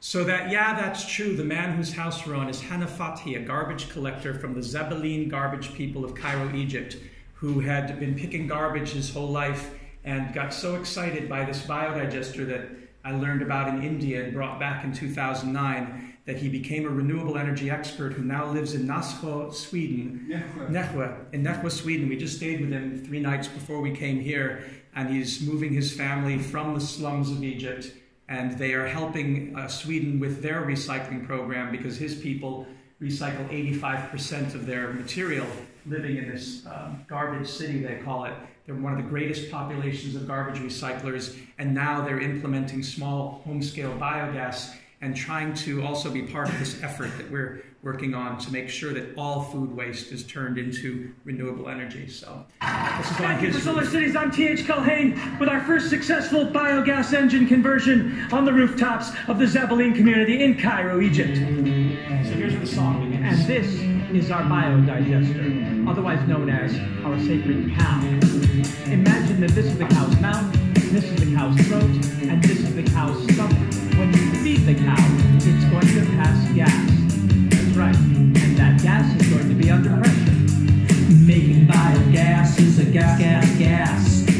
So that's true. The man whose house we're on is Hanafati, a garbage collector from the Zebulun garbage people of Cairo, Egypt, who had been picking garbage his whole life and got so excited by this biodigester that I learned about in India and brought back in 2009 that he became a renewable energy expert who now lives in Nässjö, Sweden. Nässjö, Sweden. We just stayed with him 3 nights before we came here, and he's moving his family from the slums of Egypt. And they are helping Sweden with their recycling program because his people recycle 85% of their material living in this garbage city, they call it. They're one of the greatest populations of garbage recyclers, and now they're implementing small home-scale biogas and trying to also be part of this effort that we're working on to make sure that all food waste is turned into renewable energy. So this is Thank you for Solar Cities. I'm T.H. Culhane with our first successful biogas engine conversion on the rooftops of the Zebulun community in Cairo, Egypt. So here's where the song begins. And this is our biodigester, otherwise known as our sacred cow. Imagine that this is the cow's mouth, this is the cow's throat, and this is the cow's stomach. When you feed the cow, it's going to pass gas. That's right, and that gas is going to be under pressure. Making biogas is a gas.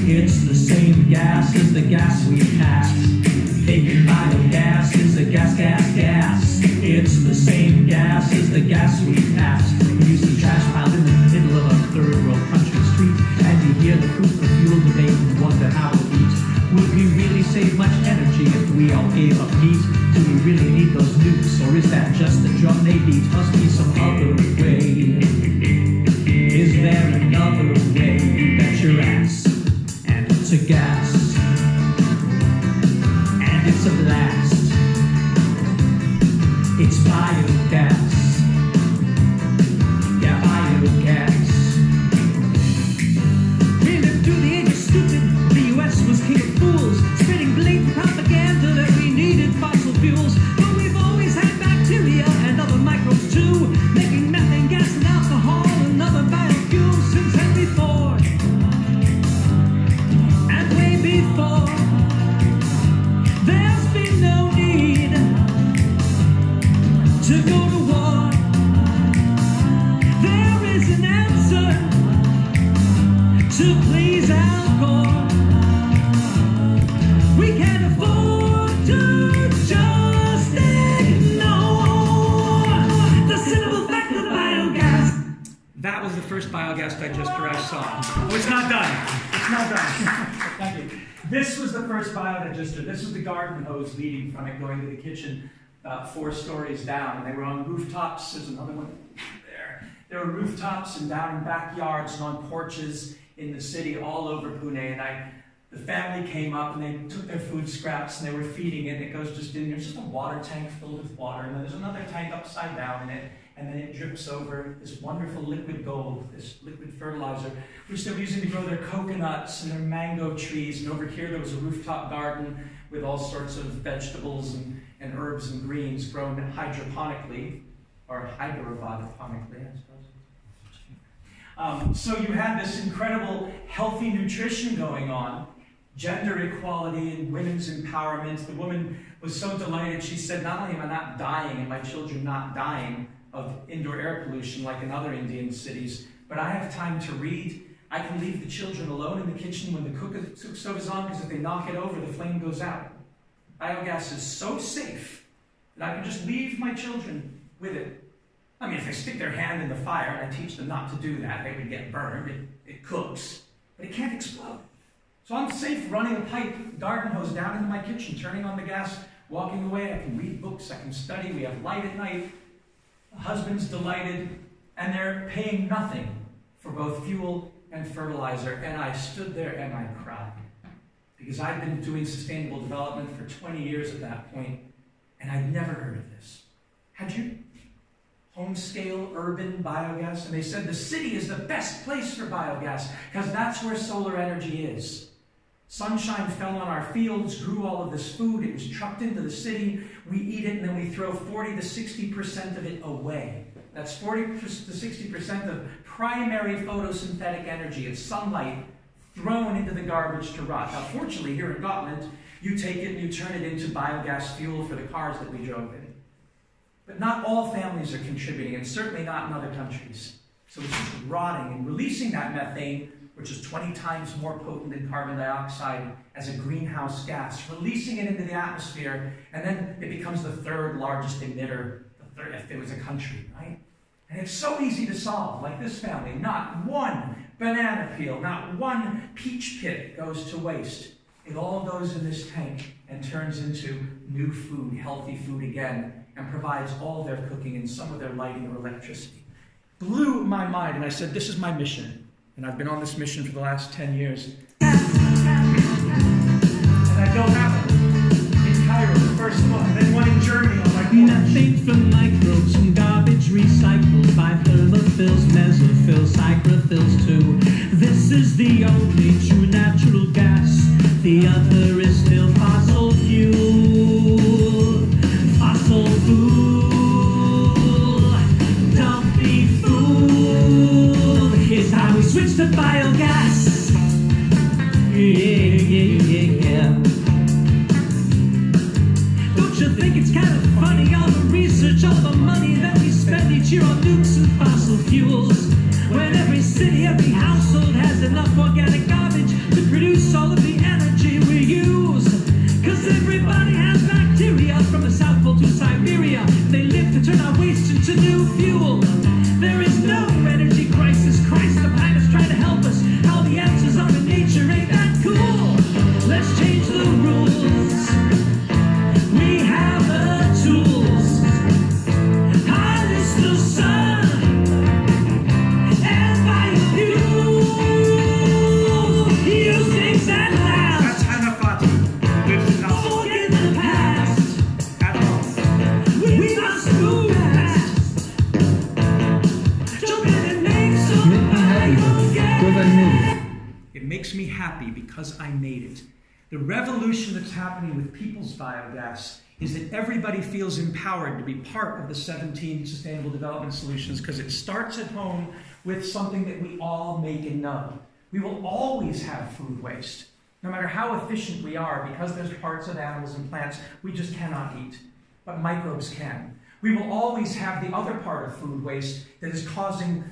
It's the same gas as the gas we pass. Making biogas is a gas. It's the same gas as the gas we pass. We use the trash pile in the middle of a third world country street, and you hear the proof of fuel debate and wonder how it eats. Would we really save much energy if we all gave up meat? Do we really need those nukes, or is that just the drum they beat? Must be some other way. Is there another way? You bet your ass. And it's a gas. And it's a blast. It's biogas. Yeah, biogas. fools, spreading blatant propaganda that we needed fossil fuels. But we've always had bacteria and other microbes too, making methane gas and alcohol and other biofuels since and before. And way before. There's been no need to go to war. There is an answer to please Al Gore. We can't afford to just ignore the simple fact of biogas. That was the first biogas digester I saw. Oh, it's not done. It's not done. Thank you. This was the first biodigester. This was the garden hose leading from it going to the kitchen about 4 stories down. And they were on rooftops. There's another one there. There were rooftops and down in backyards and on porches in the city all over Pune. And the family came up and they took their food scraps and they were feeding it. And it goes just in there. It's just a water tank filled with water. And then there's another tank upside down in it. And then it drips over this wonderful liquid gold, this liquid fertilizer, which they were using to grow their coconuts and their mango trees. And over here there was a rooftop garden with all sorts of vegetables and herbs and greens grown hydroponically, or hydrophonically, I suppose. So you had this incredible healthy nutrition going on, gender equality and women's empowerment. The woman was so delighted. She said, not only am I not dying and my children not dying of indoor air pollution like in other Indian cities, but I have time to read. I can leave the children alone in the kitchen when the cook stove is on, because if they knock it over, the flame goes out. Biogas is so safe that I can just leave my children with it. I mean, if they stick their hand in the fire, and I teach them not to do that, they would get burned. It cooks, but it can't explode. So I'm safe running a pipe, garden hose down into my kitchen, turning on the gas, walking away. I can read books, I can study, we have light at night. The husband's delighted, and they're paying nothing for both fuel and fertilizer. And I stood there and I cried, because I'd been doing sustainable development for 20 years at that point, and I'd never heard of this. Had you? Home-scale urban biogas? And they said the city is the best place for biogas, because that's where solar energy is. Sunshine fell on our fields, grew all of this food, it was trucked into the city, we eat it, and then we throw 40 to 60% of it away. That's 40 to 60% of primary photosynthetic energy. It's sunlight thrown into the garbage to rot. Now, fortunately, here in Gotland, you take it and you turn it into biogas fuel for the cars that we drove in. But not all families are contributing, and certainly not in other countries. So it's just rotting and releasing that methane, which is 20 times more potent than carbon dioxide as a greenhouse gas, releasing it into the atmosphere, and then it becomes the 3rd largest emitter, if it was a country, right? And it's so easy to solve, like this family. Not one banana peel, not one peach pit goes to waste. It all goes in this tank and turns into new food, healthy food again, and provides all their cooking and some of their lighting or electricity. Blew my mind, and I said, this is my mission. And I've been on this mission for the last 10 years. And I built that one in Cairo, the first one, then one in Germany on my porch. Methane from microbes from garbage recycled by thermophils, mesophils, psychrophils too. This is the only true natural gas. The other is still fossil fuel. Fossil fuel. Don't be fooled. Here's how we switch to biogas. Yeah. Don't you think it's kind of funny, all the research, all the money that we spend each year on nukes and fossil fuels, when every city, every household has enough organic garbage to produce all of the energy we use? Cause everybody has bacteria from the South Pole to Siberia. They live to turn our waste into new fuel. There is no energy crisis. Christ, the planet's trying to help us. How the answers are in nature, ain't that cool? Let's change the rules. We have the tools. Harness the sun and biofuel. Use things that last. That's Hanafati. Forget the past. At all. We must move fast. Jump in and make some biogas. It makes me happy because I made it. The revolution that's happening with people's biogas is that everybody feels empowered to be part of the 17 Sustainable Development Solutions, because it starts at home with something that we all make and know. We will always have food waste, no matter how efficient we are, because there's parts of animals and plants we just cannot eat, but microbes can. We will always have the other part of food waste that is causing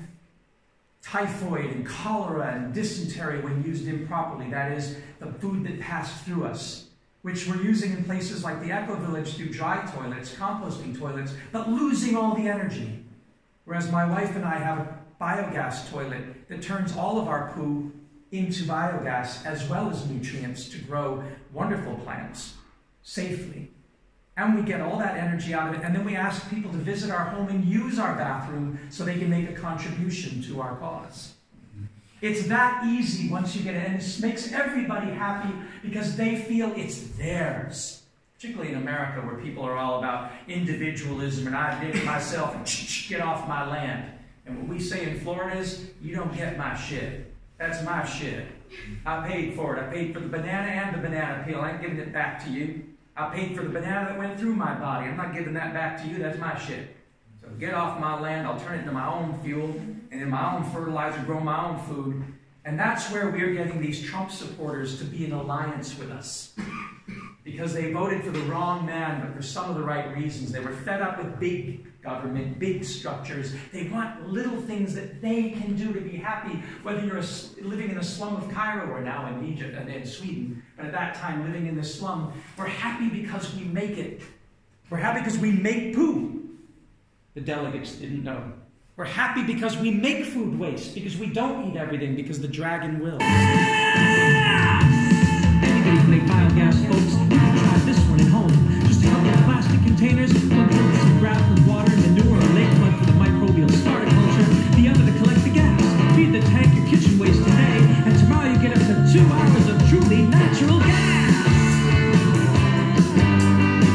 typhoid and cholera and dysentery when used improperly. That is, the food that passed through us, which we're using in places like the Ecovillage through dry toilets, composting toilets, but losing all the energy. Whereas my wife and I have a biogas toilet that turns all of our poo into biogas as well as nutrients to grow wonderful plants safely. And we get all that energy out of it, and then we ask people to visit our home and use our bathroom so they can make a contribution to our cause. It's that easy once you get it, and it makes everybody happy because they feel it's theirs. Particularly in America, where people are all about individualism and I did it myself and get off my land. And what we say in Florida is, you don't get my shit. That's my shit. I paid for it. I paid for the banana and the banana peel. I ain't giving it back to you. I paid for the banana that went through my body. I'm not giving that back to you. That's my shit. So get off my land. I'll turn it into my own fuel and in my own fertilizer, grow my own food. And that's where we're getting these Trump supporters to be in alliance with us. Because they voted for the wrong man, but for some of the right reasons. They were fed up with big government, big structures. They want little things that they can do to be happy, whether you're living in a slum of Cairo or now in Egypt and in Sweden, but at that time living in the slum. We're happy because we make it. We're happy because we make poo. The delegates didn't know. We're happy because we make food waste, because we don't eat everything, because the dragon will. Anybody can make biogas, folks. You can try this one at home. Just a couple of plastic containers, one filled with some grassland water, manure, or lake mud for the microbial starter culture, the other to collect the gas. Feed the tank your kitchen waste today, and tomorrow you get up to 2 hours of truly natural gas.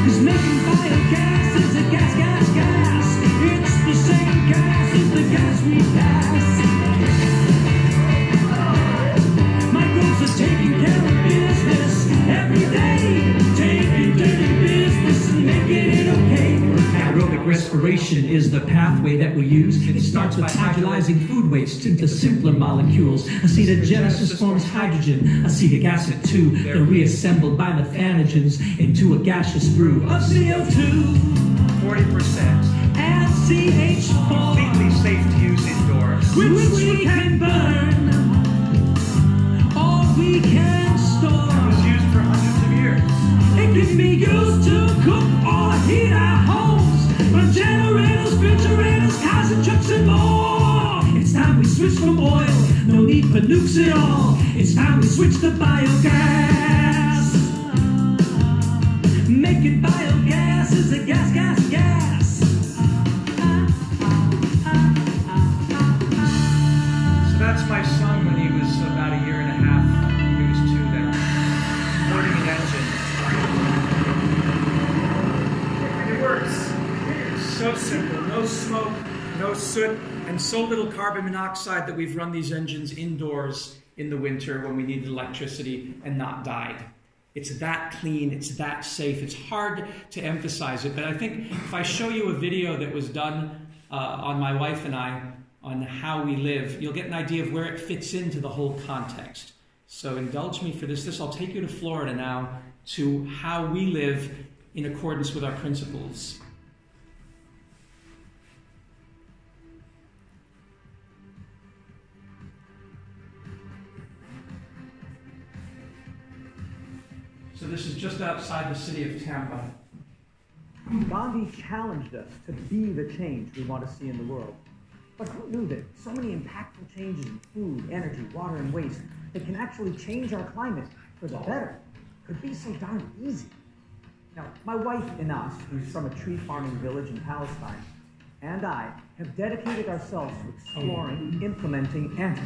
Cause making biogas is a gas. It's the same gas as the gas we pass. Microbes are taking care of business every day, taking dirty business and making it okay. Aerobic respiration is the pathway that we use. It starts with hydrolyzing food waste into simpler molecules. Acetogenesis forms hydrogen, acetic acid too. They're reassembled by methanogens into a gaseous brew of CO2. 40%. And CH4. Completely safe to use indoors. Which we can burn, or we can store. It was used for hundreds of years. It can be used to cook or heat our homes. From generators, refrigerators, cars and trucks and more. It's time we switch from oil. No need for nukes at all. It's time we switch to biogas. Making biogas is a gas. That's my son when he was about a year and a half. He was 2 then. Loading an engine. And it works. It's so simple. No smoke, no soot, and so little carbon monoxide that we've run these engines indoors in the winter when we needed electricity and not died. It's that clean, it's that safe. It's hard to emphasize it, but I think if I show you a video that was done on my wife and I, on how we live, you'll get an idea of where it fits into the whole context. So indulge me for this. I'll take you to Florida now to how we live in accordance with our principles. So this is just outside the city of Tampa. Gandhi challenged us to be the change we want to see in the world. But who knew that so many impactful changes in food, energy, water, and waste that can actually change our climate for the better could be so darn easy? Now, my wife Inas, who's from a tree farming village in Palestine, and I have dedicated ourselves to exploring, implementing, and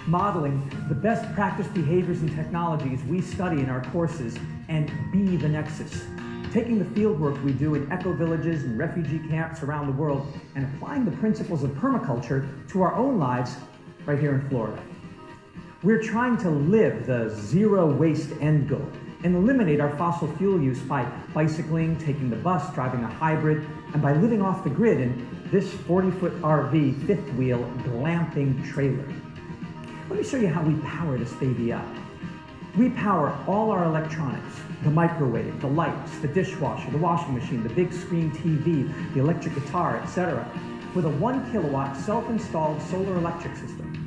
modeling the best practice behaviors and technologies we study in our courses and be the nexus. Taking the field work we do in eco-villages and refugee camps around the world and applying the principles of permaculture to our own lives right here in Florida. We're trying to live the zero waste end goal and eliminate our fossil fuel use by bicycling, taking the bus, driving a hybrid, and by living off the grid in this 40-foot RV fifth wheel glamping trailer. Let me show you how we power this baby up. We power all our electronics, the microwave, the lights, the dishwasher, the washing machine, the big screen TV, the electric guitar, etc., with a 1 kilowatt self-installed solar electric system.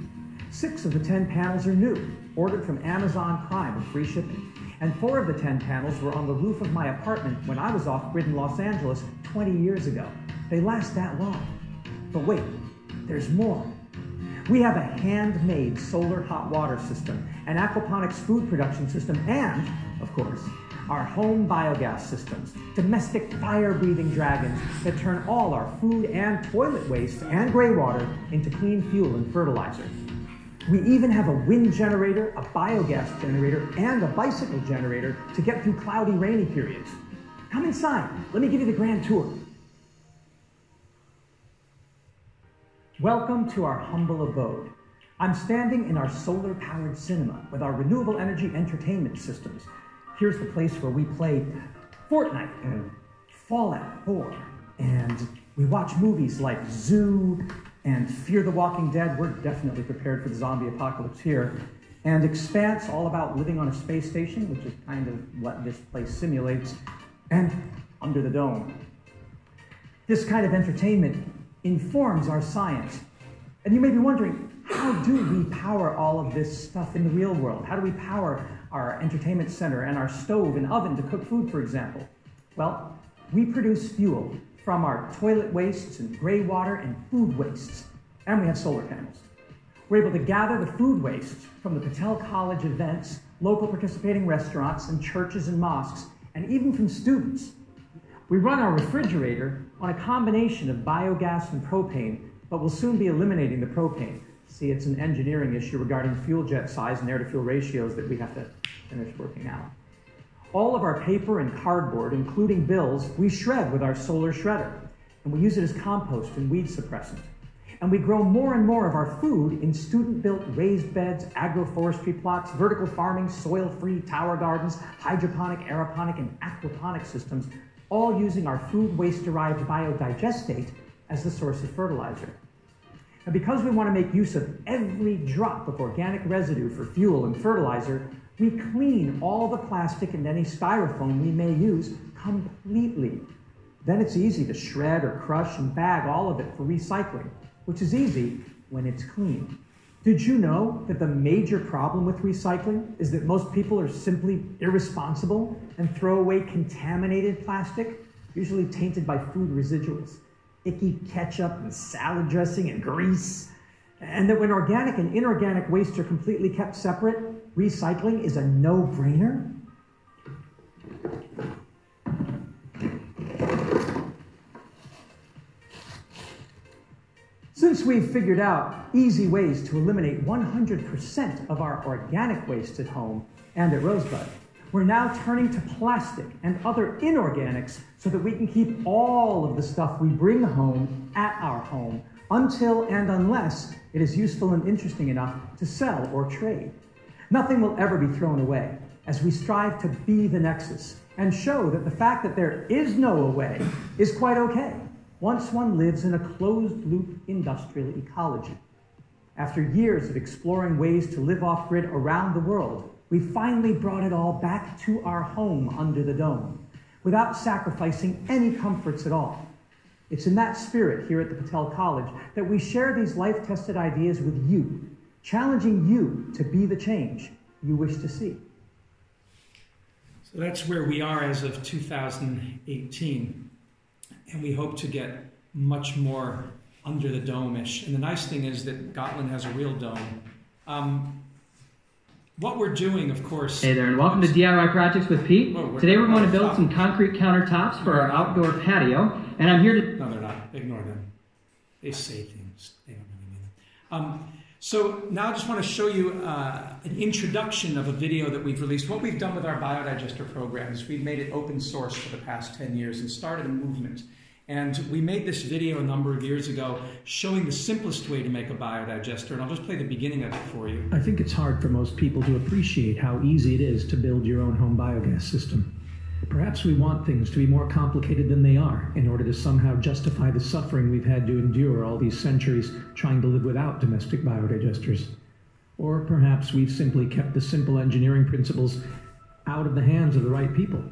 6 of the 10 panels are new, ordered from Amazon Prime with free shipping. And 4 of the 10 panels were on the roof of my apartment when I was off-grid in Los Angeles 20 years ago. They last that long. But wait, there's more. We have a handmade solar hot water system, an aquaponics food production system, and, of course, our home biogas systems, domestic fire-breathing dragons that turn all our food and toilet waste and gray water into clean fuel and fertilizer. We even have a wind generator, a biogas generator, and a bicycle generator to get through cloudy, rainy periods. Come inside. Let me give you the grand tour. Welcome to our humble abode. I'm standing in our solar-powered cinema with our renewable energy entertainment systems. Here's the place where we play Fortnite and Fallout 4, and we watch movies like Zoo and Fear the Walking Dead. We're definitely prepared for the zombie apocalypse here. And Expanse, all about living on a space station, which is kind of what this place simulates, and Under the Dome. This kind of entertainment informs our science. And you may be wondering, how do we power all of this stuff in the real world? How do we power our entertainment center and our stove and oven to cook food, for example? Well, we produce fuel from our toilet wastes and gray water and food wastes, and we have solar panels. We're able to gather the food waste from the Patel College events, local participating restaurants, and churches and mosques, and even from students. We run our refrigerator on a combination of biogas and propane, but we'll soon be eliminating the propane. See, it's an engineering issue regarding fuel jet size and air-to-fuel ratios that we have to finish working out. All of our paper and cardboard, including bills, we shred with our solar shredder, and we use it as compost and weed suppressant. And we grow more and more of our food in student-built raised beds, agroforestry plots, vertical farming, soil-free tower gardens, hydroponic, aeroponic, and aquaponic systems, all using our food waste-derived biodigestate as the source of fertilizer. And because we want to make use of every drop of organic residue for fuel and fertilizer, we clean all the plastic and any styrofoam we may use completely. Then it's easy to shred or crush and bag all of it for recycling, which is easy when it's clean. Did you know that the major problem with recycling is that most people are simply irresponsible and throw away contaminated plastic, usually tainted by food residuals, icky ketchup and salad dressing and grease? And that when organic and inorganic waste are completely kept separate, recycling is a no-brainer? Since we've figured out easy ways to eliminate 100% of our organic waste at home and at Rosebud, we're now turning to plastic and other inorganics so that we can keep all of the stuff we bring home at our home until and unless it is useful and interesting enough to sell or trade. Nothing will ever be thrown away as we strive to be the nexus and show that the fact that there is no away is quite okay once one lives in a closed-loop industrial ecology. After years of exploring ways to live off-grid around the world, we finally brought it all back to our home under the dome, without sacrificing any comforts at all. It's in that spirit here at the Patel College that we share these life-tested ideas with you, challenging you to be the change you wish to see. So that's where we are as of 2018. And we hope to get much more under the dome-ish. And the nice thing is that Gotland has a real dome. What we're doing, of course... Hey there, and welcome to DIY Projects with Pete. Today we're going to build some concrete countertops for our outdoor patio. And I'm here to... No, they're not. Ignore them. They say things. They don't really mean them. So now I just want to show you an introduction of a video that we've released. What we've done with our biodigester program is we've made it open source for the past 10 years and started a movement. And we made this video a number of years ago showing the simplest way to make a biodigester, and I'll just play the beginning of it for you. I think it's hard for most people to appreciate how easy it is to build your own home biogas system. Perhaps we want things to be more complicated than they are in order to somehow justify the suffering we've had to endure all these centuries trying to live without domestic biodigesters. Or perhaps we've simply kept the simple engineering principles out of the hands of the right people,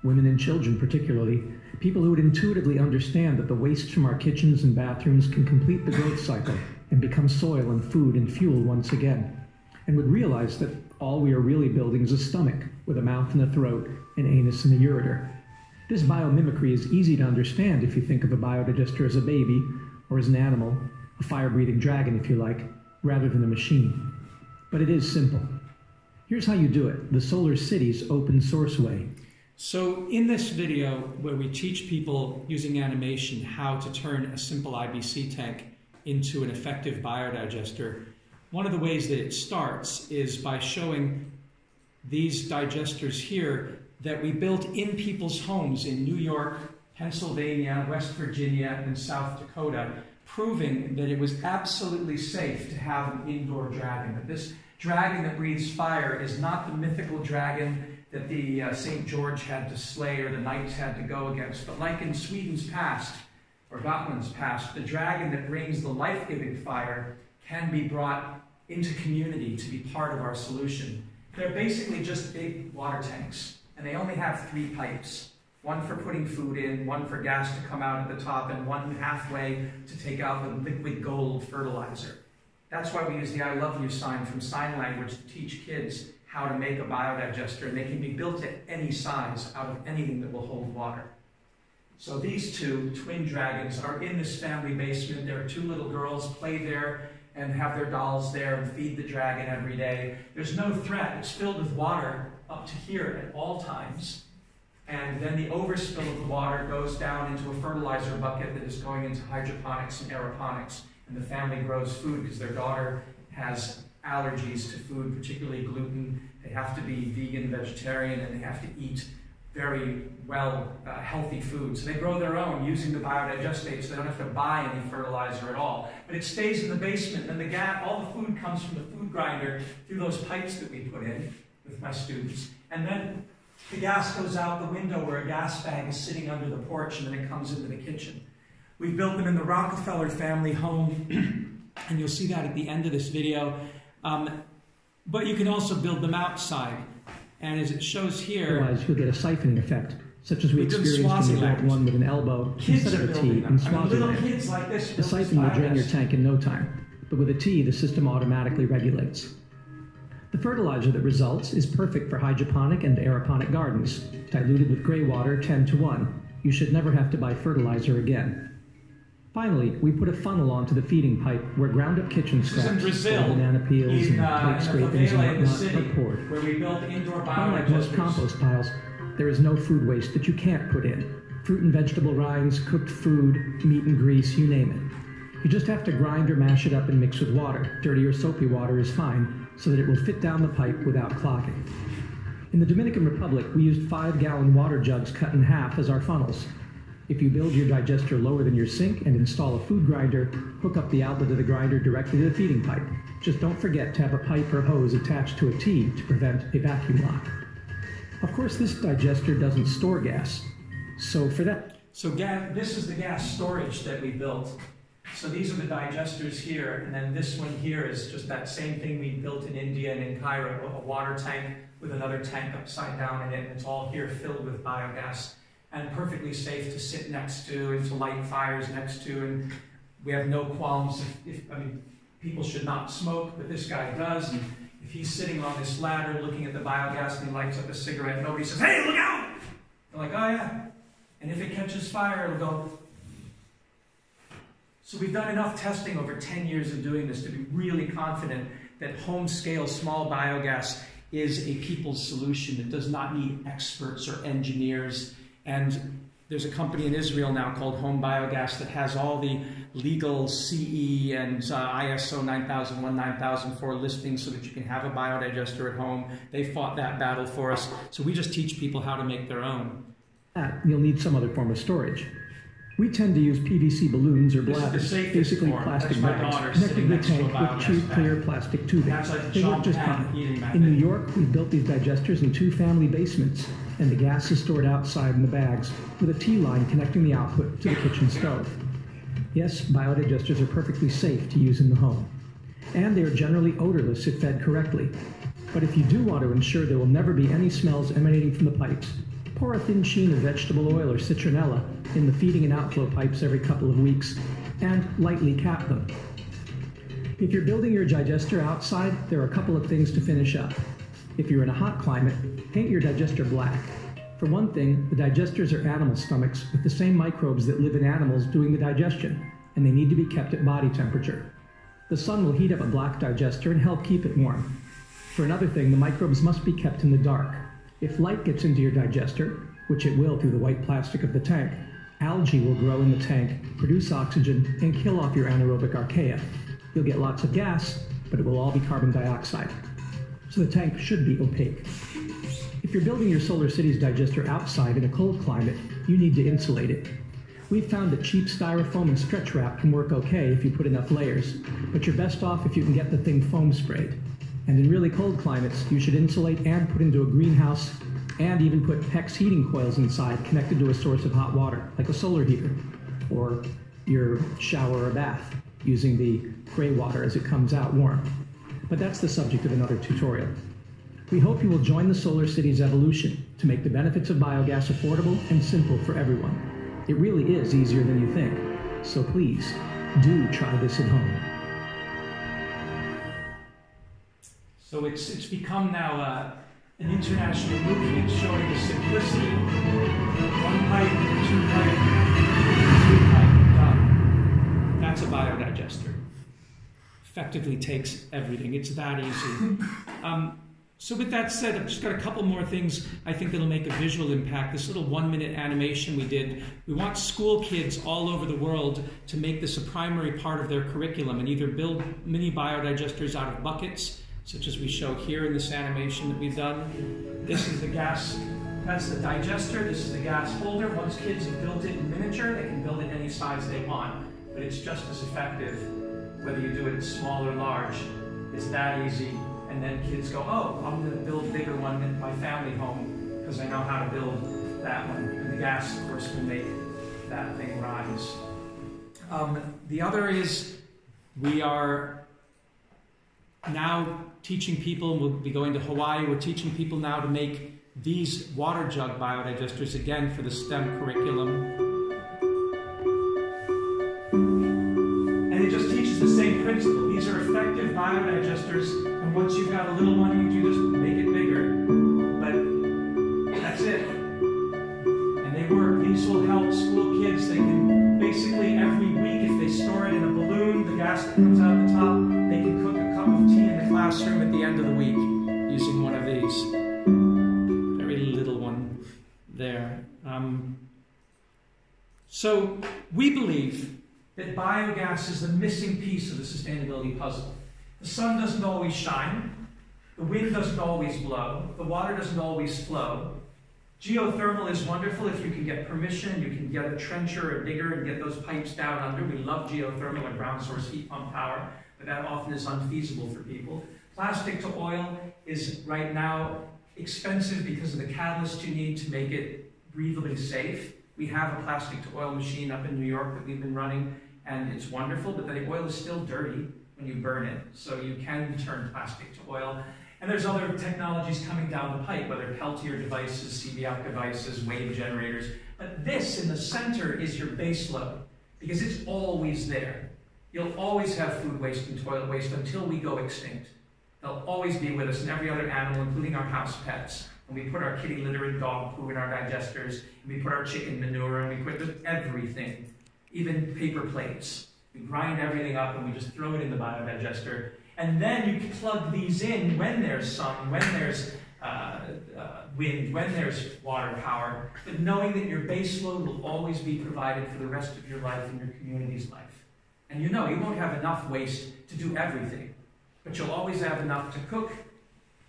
women and children particularly, people who would intuitively understand that the waste from our kitchens and bathrooms can complete the growth cycle and become soil and food and fuel once again, and would realize that all we are really building is a stomach with a mouth and a throat, an anus and a ureter. This biomimicry is easy to understand if you think of a biodigester as a baby or as an animal, a fire-breathing dragon if you like, rather than a machine. But it is simple. Here's how you do it, the Solar City's open source way. So in this video, where we teach people using animation how to turn a simple IBC tank into an effective biodigester, one of the ways that it starts is by showing these digesters here that we built in people's homes in New York, Pennsylvania, West Virginia, and South Dakota, proving that it was absolutely safe to have an indoor dragon, that this dragon that breathes fire is not the mythical dragon that the St. George had to slay or the knights had to go against. But like in Sweden's past, or Gotland's past, the dragon that brings the life-giving fire can be brought into community to be part of our solution. They're basically just big water tanks, and they only have 3 pipes. One for putting food in, one for gas to come out at the top, and one halfway to take out the liquid gold fertilizer. That's why we use the I love you sign from sign language to teach kids how to make a biodigester, and they can be built at any size out of anything that will hold water. So these 2 twin dragons are in this family basement. There are 2 little girls play there and have their dolls there and feed the dragon every day. There's no threat. It's filled with water up to here at all times. And then the overspill of the water goes down into a fertilizer bucket that is going into hydroponics and aeroponics. And the family grows food because their daughter has allergies to food, particularly gluten. They have to be vegan, vegetarian, and they have to eat very well healthy food. So they grow their own using the biodigestate, so they don't have to buy any fertilizer at all. But it stays in the basement, and all the food comes from the food grinder through those pipes that we put in with my students. And then the gas goes out the window where a gas bag is sitting under the porch, and then it comes into the kitchen. We've built them in the Rockefeller family home, and you'll see that at the end of this video. But you can also build them outside. And as it shows here... Otherwise, you'll get a siphoning effect, such as we experienced when we built one with an elbow instead of a T in Swaziland. The siphon will drain your tank in no time, but with a T, the system automatically regulates. The fertilizer that results is perfect for hydroponic and aeroponic gardens, diluted with gray water 10:1. You should never have to buy fertilizer again. Finally, we put a funnel onto the feeding pipe where ground-up kitchen scraps, banana peels, and plate scrapings and whatnot are poured. Where we built indoor Unlike most compost piles, there is no food waste that you can't put in. Fruit and vegetable rinds, cooked food, meat and grease, you name it. You just have to grind or mash it up and mix with water. Dirty or soapy water is fine, so that it will fit down the pipe without clogging. In the Dominican Republic, we used 5-gallon water jugs cut in half as our funnels. If you build your digester lower than your sink and install a food grinder, hook up the outlet of the grinder directly to the feeding pipe. Just don't forget to have a pipe or hose attached to a T to prevent a vacuum lock. Of course, this digester doesn't store gas, so for that... So this is the gas storage that we built. So these are the digesters here, and then this one here is just that same thing we built in India and in Cairo, a water tank with another tank upside down in it, and it's all here filled with biogas. And perfectly safe to sit next to and to light fires next to, and we have no qualms. I mean, people should not smoke, but this guy does, and if he's sitting on this ladder looking at the biogas and he lights up a cigarette, nobody says, "Hey, look out!" They're like, "Oh yeah," and if it catches fire, it'll go. So we've done enough testing over 10 years of doing this to be really confident that home-scale small biogas is a people's solution that does not need experts or engineers. And there's a company in Israel now called Home Biogas that has all the legal CE and ISO 9001, 9004 listings so that you can have a biodigester at home. They fought that battle for us. So we just teach people how to make their own. You'll need some other form of storage. We tend to use PVC balloons or This is the bladders, safest basically form. plastic That's my bags, daughter connected to sitting the next to a tank with biogas cheap, bag. clear plastic tubing. That's like They work jump just and fine. heating method. In New York, we built these digesters in 2 family basements, and the gas is stored outside in the bags, with a T-line connecting the output to the kitchen stove. Yes, biodigesters are perfectly safe to use in the home. And they are generally odorless if fed correctly. But if you do want to ensure there will never be any smells emanating from the pipes, pour a thin sheen of vegetable oil or citronella in the feeding and outflow pipes every couple of weeks, and lightly cap them. If you're building your digester outside, there are a couple of things to finish up. If you're in a hot climate, paint your digester black. For one thing, the digesters are animal stomachs with the same microbes that live in animals doing the digestion, and they need to be kept at body temperature. The sun will heat up a black digester and help keep it warm. For another thing, the microbes must be kept in the dark. If light gets into your digester, which it will through the white plastic of the tank, algae will grow in the tank, produce oxygen, and kill off your anaerobic archaea. You'll get lots of gas, but it will all be carbon dioxide. So the tank should be opaque. If you're building your Solar Cities digester outside in a cold climate, you need to insulate it. We've found that cheap styrofoam and stretch wrap can work okay if you put enough layers, but you're best off if you can get the thing foam sprayed. And in really cold climates, you should insulate and put into a greenhouse, and even put PEX heating coils inside connected to a source of hot water, like a solar heater, or your shower or bath, using the gray water as it comes out warm. But that's the subject of another tutorial. We hope you will join the Solar Cities evolution to make the benefits of biogas affordable and simple for everyone. It really is easier than you think. So please, do try this at home. So it's become now an international movement showing the simplicity. 1 pipe, 2 pipe, 3 pipe, done. That's a biodigester. Effectively takes everything. It's that easy. So with that said, I've just got a couple more things I think that'll make a visual impact. This little 1-minute animation we did. We want school kids all over the world to make this a primary part of their curriculum and either build mini biodigesters out of buckets, such as we show here in this animation that we've done. This is the gas, that's the digester, this is the gas holder. Once kids have built it in miniature, they can build it any size they want, but it's just as effective whether you do it small or large. It's that easy, and then kids go, oh, I'm gonna build a bigger one in my family home because I know how to build that one. And the gas, of course, will make that thing rise. The other is we are now teaching people, we'll be going to Hawaii, we're teaching people now to make these water jug biodigesters, again, for the STEM curriculum. And it just teaches the same principle. These are effective biodigesters, and once you've got a little one, you just make it bigger. But that's it. And they work. These will help school kids. They can basically every week, if they store it in a balloon, the gas that comes out the top, they can cook a cup of tea in the classroom at the end of the week using one of these. Very little one there. So we believe that biogas is the missing piece of the sustainability puzzle. The sun doesn't always shine, the wind doesn't always blow, the water doesn't always flow. Geothermal is wonderful if you can get permission, you can get a trencher or a digger and get those pipes down under. We love geothermal and ground source heat pump power, but that often is unfeasible for people. Plastic to oil is right now expensive because of the catalyst you need to make it breathable safe. We have a plastic to oil machine up in New York that we've been running, and it's wonderful, but the oil is still dirty when you burn it, so you can turn plastic to oil. And there's other technologies coming down the pipe, whether Peltier devices, CBF devices, wave generators, but this in the center is your base load, because it's always there. You'll always have food waste and toilet waste until we go extinct. They'll always be with us, and every other animal, including our house pets. And we put our kitty litter and dog poo in our digesters, and we put our chicken manure, and we put everything, even paper plates. We grind everything up and we just throw it in the biodigester. And then you can plug these in when there's sun, when there's wind, when there's water power, but knowing that your base load will always be provided for the rest of your life and your community's life. And you know, you won't have enough waste to do everything, but you'll always have enough to cook,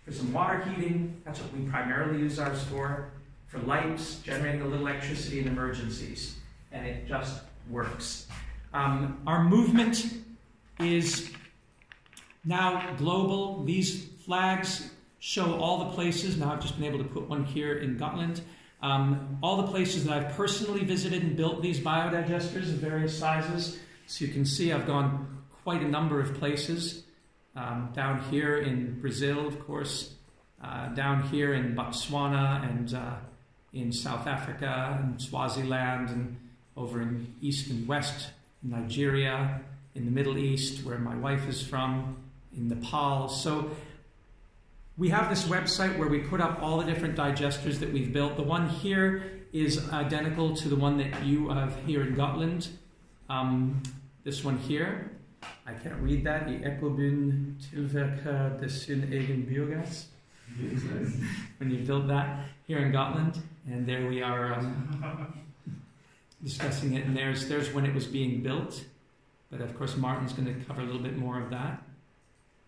for some water heating, that's what we primarily use ours for lights, generating a little electricity in emergencies. and it just works. Our movement is now global. These flags show all the places. Now I've just been able to put one here in Gotland. All the places that I've personally visited and built these biodigesters of various sizes. So you can see I've gone quite a number of places. Down here in Brazil, of course, down here in Botswana and in South Africa and Swaziland, and over in East and West Nigeria, in the Middle East, where my wife is from, in Nepal. So we have this website where we put up all the different digesters that we've built. The one here is identical to the one that you have here in Gotland. This one here, I can't read that. Die Ecovillage tilverker de sin egen Biogas. When you build that here in Gotland, and there we are discussing it. And there's when it was being built. But of course, Martin's going to cover a little bit more of that.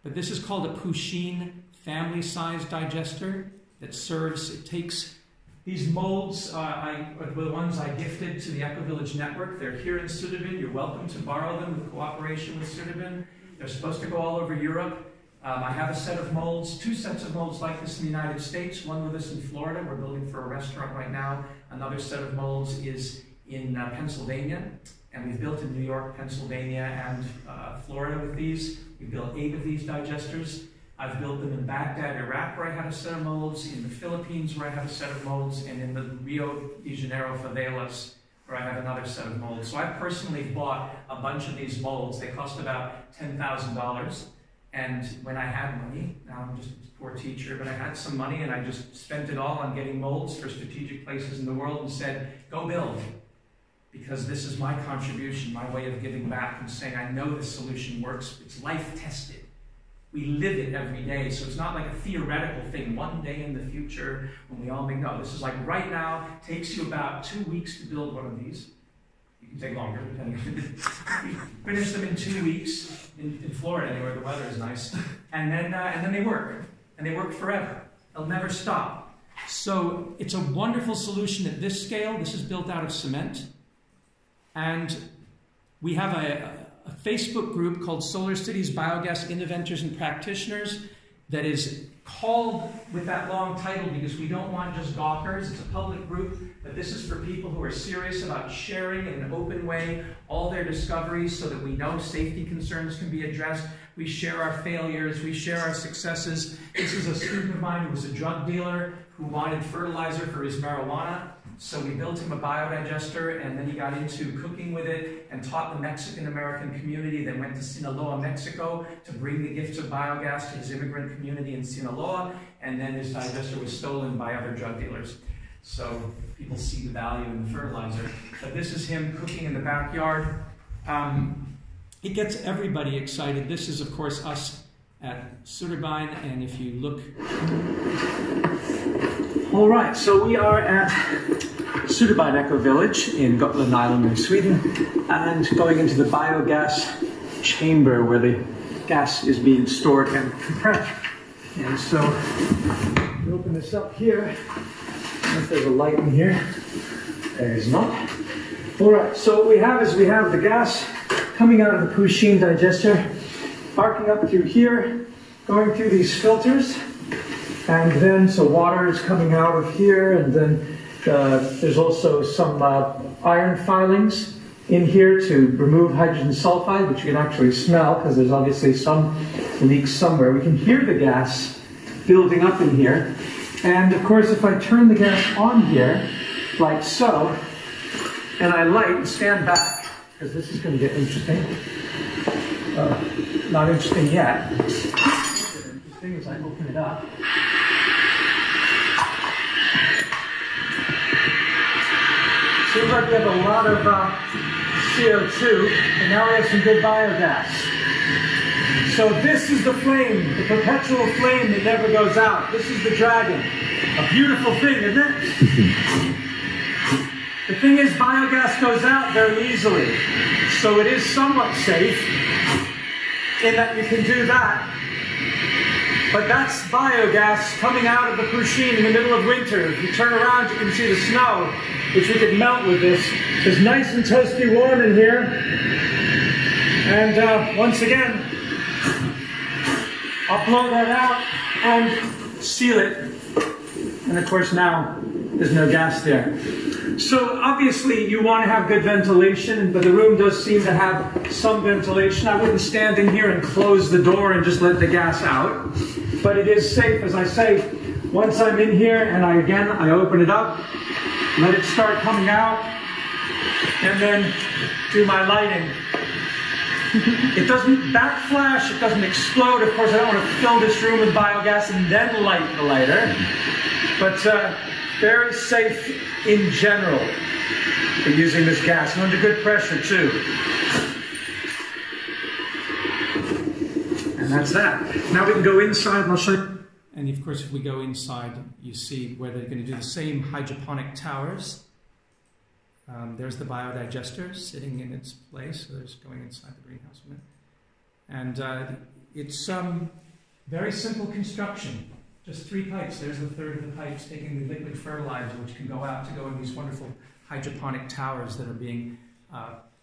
But this is called a Pusheen family-sized digester that serves. It takes these molds, the ones I gifted to the Ecovillage network. They're here in Suderbyn. You're welcome to borrow them with cooperation with Suderbyn. They're supposed to go all over Europe. I have a set of molds, 2 sets of molds like this in the United States, one with us in Florida. We're building for a restaurant right now. Another set of molds is in Pennsylvania, and we've built in New York, Pennsylvania, and Florida with these. We built 8 of these digesters. I've built them in Baghdad, Iraq, where I had a set of molds, in the Philippines, where I have a set of molds, and in the Rio de Janeiro favelas, where I have another set of molds. So I personally bought a bunch of these molds. They cost about $10,000. And when I had money, now I'm just a poor teacher, but I had some money and I just spent it all on getting molds for strategic places in the world and said, go build. Because this is my contribution, my way of giving back and saying, I know this solution works. It's life-tested. We live it every day, so it's not like a theoretical thing. One day in the future, when we all make, no, this is like right now, takes you about 2 weeks to build one of these. You can take longer, depending on you finish them in 2 weeks, in Florida anyway, the weather is nice. And then they work, and they work forever. They'll never stop. So it's a wonderful solution at this scale. This is built out of cement. And we have a Facebook group called Solar Cities Biogas Inventors and Practitioners that is called with that long title because we don't want just gawkers. It's a public group, but this is for people who are serious about sharing in an open way all their discoveries so that we know safety concerns can be addressed. We share our failures, we share our successes. This is a student of mine who was a drug dealer who wanted fertilizer for his marijuana. So we built him a biodigester, and then he got into cooking with it and taught the Mexican-American community, then went to Sinaloa, Mexico to bring the gifts of biogas to his immigrant community in Sinaloa, and then his digester was stolen by other drug dealers. So people see the value in the fertilizer. But this is him cooking in the backyard. It gets everybody excited. This is, of course, us at Suderbyn, and if you look... All right, so we are at Suderbyn Ecovillage in Gotland Island in Sweden, and going into the biogas chamber where the gas is being stored and compressed. And so we open this up here. If there's a light in here, there is not. All right, so what we have is we have the gas coming out of the Pusheen digester, arcing up through here, going through these filters. And then, so water is coming out of here, and then there's also some iron filings in here to remove hydrogen sulfide, which you can actually smell because there's obviously some leaks somewhere. We can hear the gas building up in here. And of course, if I turn the gas on here, like so, and I light and stand back, because this is going to get interesting. Not interesting yet. Interesting as I open it up. Seems like we have a lot of CO2, and now we have some good biogas. So this is the flame, the perpetual flame that never goes out. This is the dragon. A beautiful thing, isn't it? The thing is, biogas goes out very easily. So it is somewhat safe in that you can do that But that's biogas coming out of the Pusheen in the middle of winter. If you turn around, you can see the snow, which we could melt with this. It's nice and toasty warm in here. And once again, I'll blow that out and seal it. And of course now, there's no gas there. So obviously you want to have good ventilation, but the room does seem to have some ventilation. I wouldn't stand in here and close the door and just let the gas out. But it is safe, as I say, once I'm in here and I open it up, let it start coming out, and then do my lighting. It doesn't backflash, it doesn't explode. Of course, I don't want to fill this room with biogas and then light the lighter. But very safe in general for using this gas, and under good pressure too. And that's that. Now we can go inside and I'll show you. And of course, if we go inside, you see where they're going to do the same hydroponic towers. There's the biodigester sitting in its place, so there's going inside the greenhouse unit. And it's very simple construction. Just 3 pipes. There's the third of the pipes taking the liquid fertilizer, which can go out to go in these wonderful hydroponic towers that are being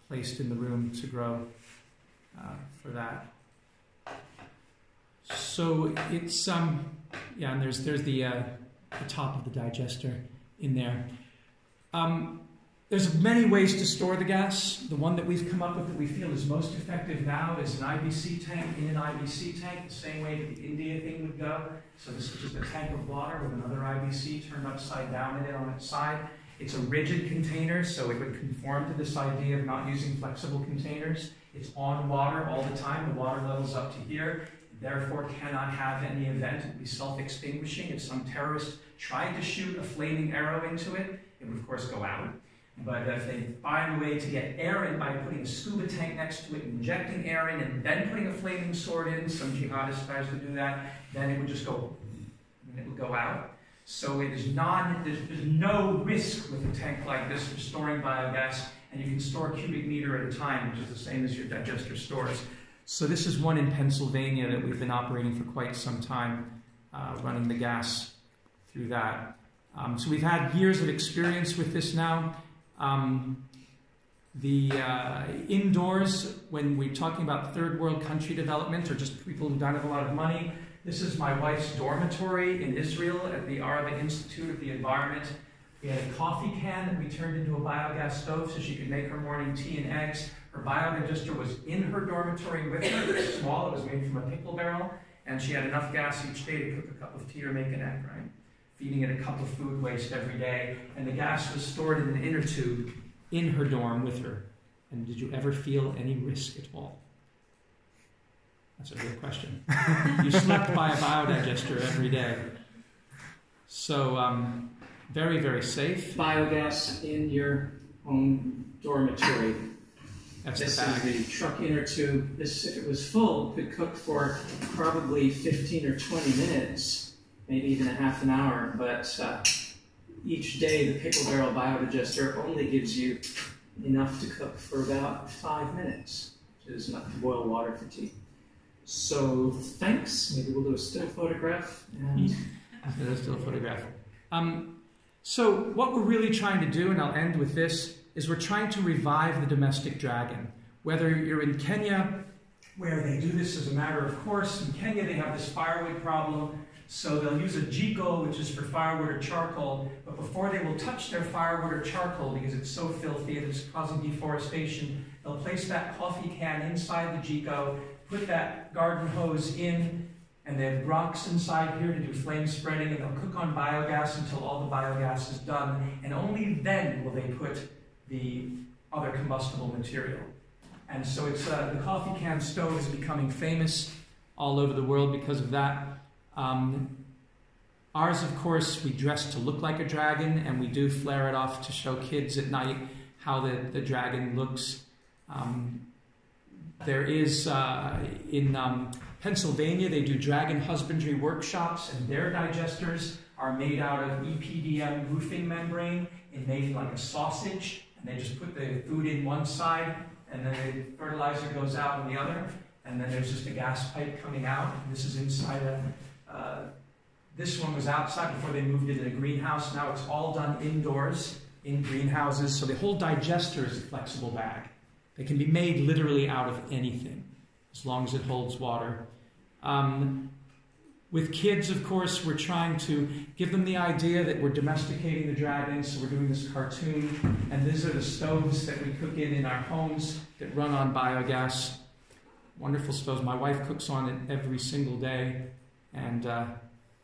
placed in the room to grow for that. So it's yeah, and there's the top of the digester in there. There's many ways to store the gas. The one that we've come up with that we feel is most effective now is an IBC tank in an IBC tank, the same way that the India thing would go. So this is just a tank of water with another IBC turned upside down in it on its side. It's a rigid container, so it would conform to this idea of not using flexible containers. It's on water all the time. The water level's up to here. Therefore cannot have any event. It would be self-extinguishing. If some terrorist tried to shoot a flaming arrow into it, it would of course go out. But if they find a way to get air in by putting a scuba tank next to it, injecting air in, and then putting a flaming sword in, some jihadist guys would do that, then it would just go, and it would go out. So it is there's no risk with a tank like this for storing biogas, and you can store a cubic meter at a time, which is the same as your digester stores. So this is one in Pennsylvania that we've been operating for quite some time, running the gas through that. So we've had years of experience with this now. Indoors, when we're talking about third world country development or just people who don't have a lot of money, this is my wife's dormitory in Israel at the Arava Institute of the Environment. We had a coffee can that we turned into a biogas stove so she could make her morning tea and eggs. Her biodigester was in her dormitory with her. It was small, it was made from a pickle barrel, and she had enough gas each day to cook a cup of tea or make an egg, right? Feeding it a cup of food waste every day, and the gas was stored in an inner tube in her dorm with her. And did you ever feel any risk at all? That's a real question. You slept by a biodigester every day. So, very, very safe. Biogas in your own dormitory. This is the truck inner tube. This, if it was full, could cook for probably 15 or 20 minutes. Maybe even a half an hour, but each day the pickle barrel biodigester only gives you enough to cook for about 5 minutes, which is enough to boil water for tea. So thanks. Maybe we'll do a still photograph. And a still photograph. So what we're really trying to do, and I'll end with this, is we're trying to revive the domestic dragon. Whether you're in Kenya, where they do this as a matter of course. In Kenya they have this firewood problem. So they'll use a jiko, which is for firewood or charcoal, but before they will touch their firewood or charcoal, because it's so filthy and it's causing deforestation, they'll place that coffee can inside the jiko, put that garden hose in, and they have rocks inside here to do flame spreading, and they'll cook on biogas until all the biogas is done, and only then will they put the other combustible material. And so it's the coffee can stove is becoming famous all over the world because of that. Ours, of course, we dress to look like a dragon, and we do flare it off to show kids at night how the dragon looks. There is, in Pennsylvania, they do dragon husbandry workshops, and their digesters are made out of EPDM roofing membrane and made like a sausage, and they just put the food in one side, and then the fertilizer goes out on the other, and then there's just a gas pipe coming out. This is inside a This one was outside before they moved it in a greenhouse. Now it's all done indoors in greenhouses. So the whole digester is a flexible bag. They can be made literally out of anything, as long as it holds water. With kids, of course, we're trying to give them the idea that we're domesticating the dragons, so we're doing this cartoon, and these are the stoves that we cook in our homes that run on biogas. Wonderful stoves. My wife cooks on it every single day, and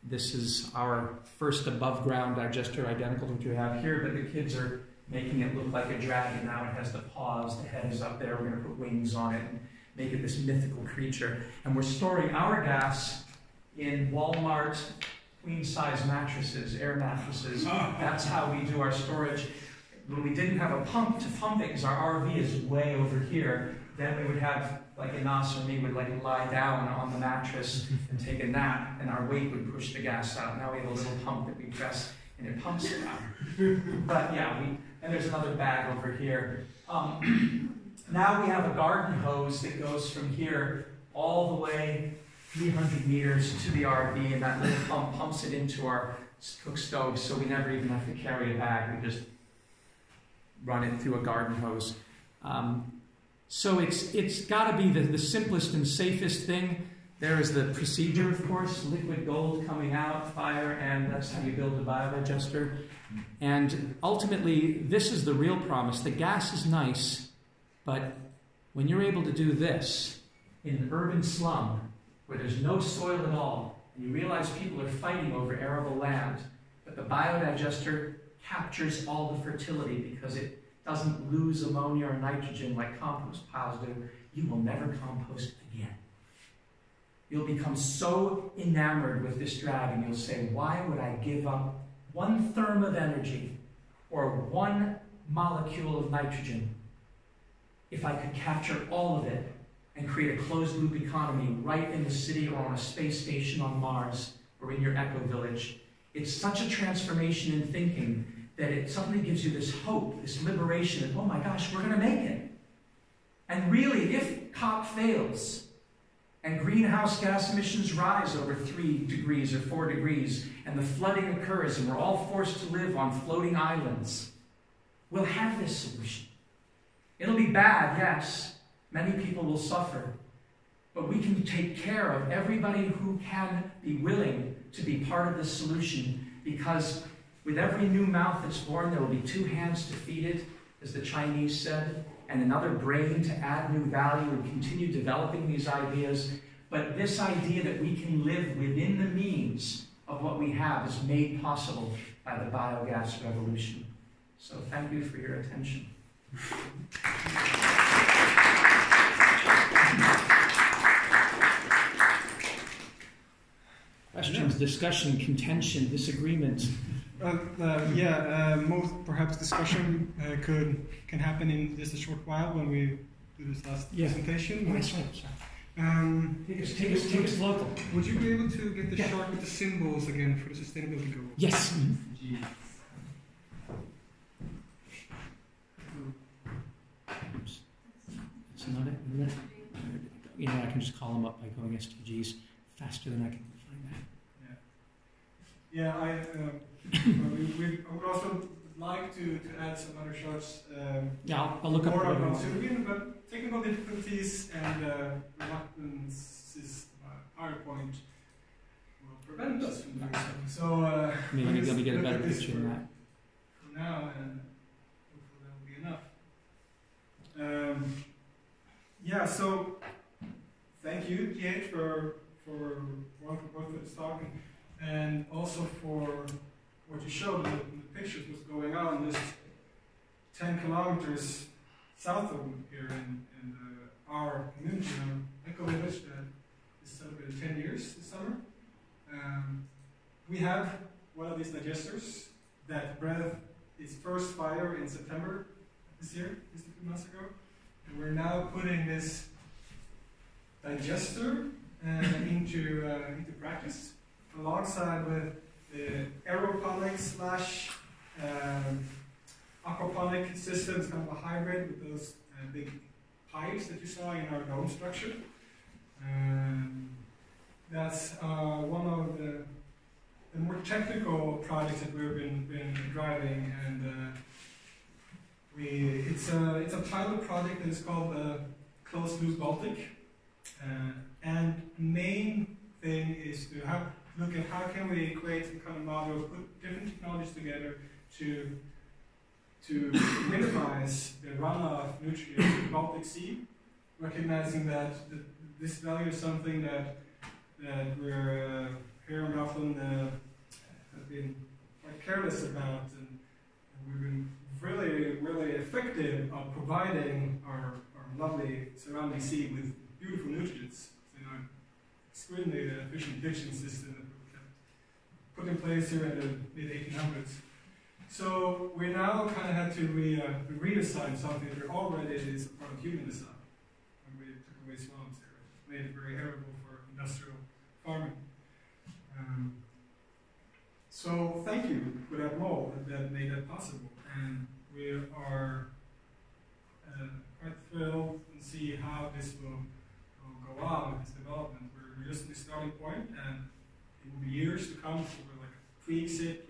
this is our first above-ground digester, identical to what you have here, but the kids are making it look like a dragon. Now it has the paws, the head is up there, we're going to put wings on it and make it this mythical creature. And we're storing our gas in Walmart queen-size mattresses, air mattresses. That's how we do our storage. When we didn't have a pump to pump it, because our RV is way over here, then we would have, like Inas or me would like lie down on the mattress and take a nap, and our weight would push the gas out. Now we have a little pump that we press, and it pumps it out. But yeah, and there's another bag over here. Now we have a garden hose that goes from here all the way 300 meters to the RV, and that little pump pumps it into our cook stove, so we never even have to carry a bag. We just run it through a garden hose. So it's got to be the simplest and safest thing. There is the procedure, of course, liquid gold coming out, fire, and that's how you build a biodigester. And ultimately, this is the real promise. The gas is nice, but when you're able to do this in an urban slum where there's no soil at all, and you realize people are fighting over arable land, but the biodigester captures all the fertility because it doesn't lose ammonia or nitrogen like compost piles do, you will never compost again. You'll become so enamored with this dragon, you'll say, why would I give up 1 therm of energy or 1 molecule of nitrogen if I could capture all of it and create a closed-loop economy right in the city or on a space station on Mars or in your Ecovillage? It's such a transformation in thinking that it suddenly gives you this hope, this liberation, that, oh my gosh, we're going to make it. And really, if COP fails, and greenhouse gas emissions rise over 3 degrees or 4 degrees, and the flooding occurs, and we're all forced to live on floating islands, we'll have this solution. It'll be bad, yes. Many people will suffer. But we can take care of everybody who can be willing to be part of this solution, because with every new mouth that's born, there will be 2 hands to feed it, as the Chinese said, and another brain to add new value and continue developing these ideas. But this idea that we can live within the means of what we have is made possible by the biogas revolution. So thank you for your attention. Questions, discussion, contention, disagreement? Most perhaps discussion can happen in just a short while when we do this last presentation. Take us local. Would you be able to get the chart with the symbols again for the sustainability goals? Yes. It's not it. You know, I can just call them up by going SDGs faster than I can find that. I would also like to add some other charts. I'll look up more about Suderbyn, but technical difficulties and reluctances PowerPoint will prevent us from doing so. So maybe let me get a better picture than that. For now, and hopefully that will be enough. So thank you, PH, for both for this talk and also for what you showed in the pictures, what's going on just 10 kilometers south of here in our community, Ecovillage, that is celebrated 10 years this summer. We have one of these digesters that breathed its first fire in September this year, just a few months ago. And we're now putting this digester into practice alongside with the aeroponic / aquaponic systems, kind of a hybrid with those big pipes that you saw in our dome structure. that's one of the more technical projects that we've been driving, and it's a pilot project that is called Closed Loop Baltic, and main thing is to look at how can we create some kind of model, put different technologies together to minimize the runoff nutrients in the Baltic Sea, recognizing that this value is something that we're here in Gotland have been quite careless about, and we've been really effective at providing our lovely surrounding sea with beautiful nutrients. So, extremely efficient ditching system that we put in place here in the mid-1800s. So we now kind of had to redesign something that already is a part of human design. And we took away swamps here, made it very arable for industrial farming. So thank you for that law that made that possible. And we are quite thrilled to see how this will go on with this development. We're just in the starting point, and it will be years to come before we tweaks with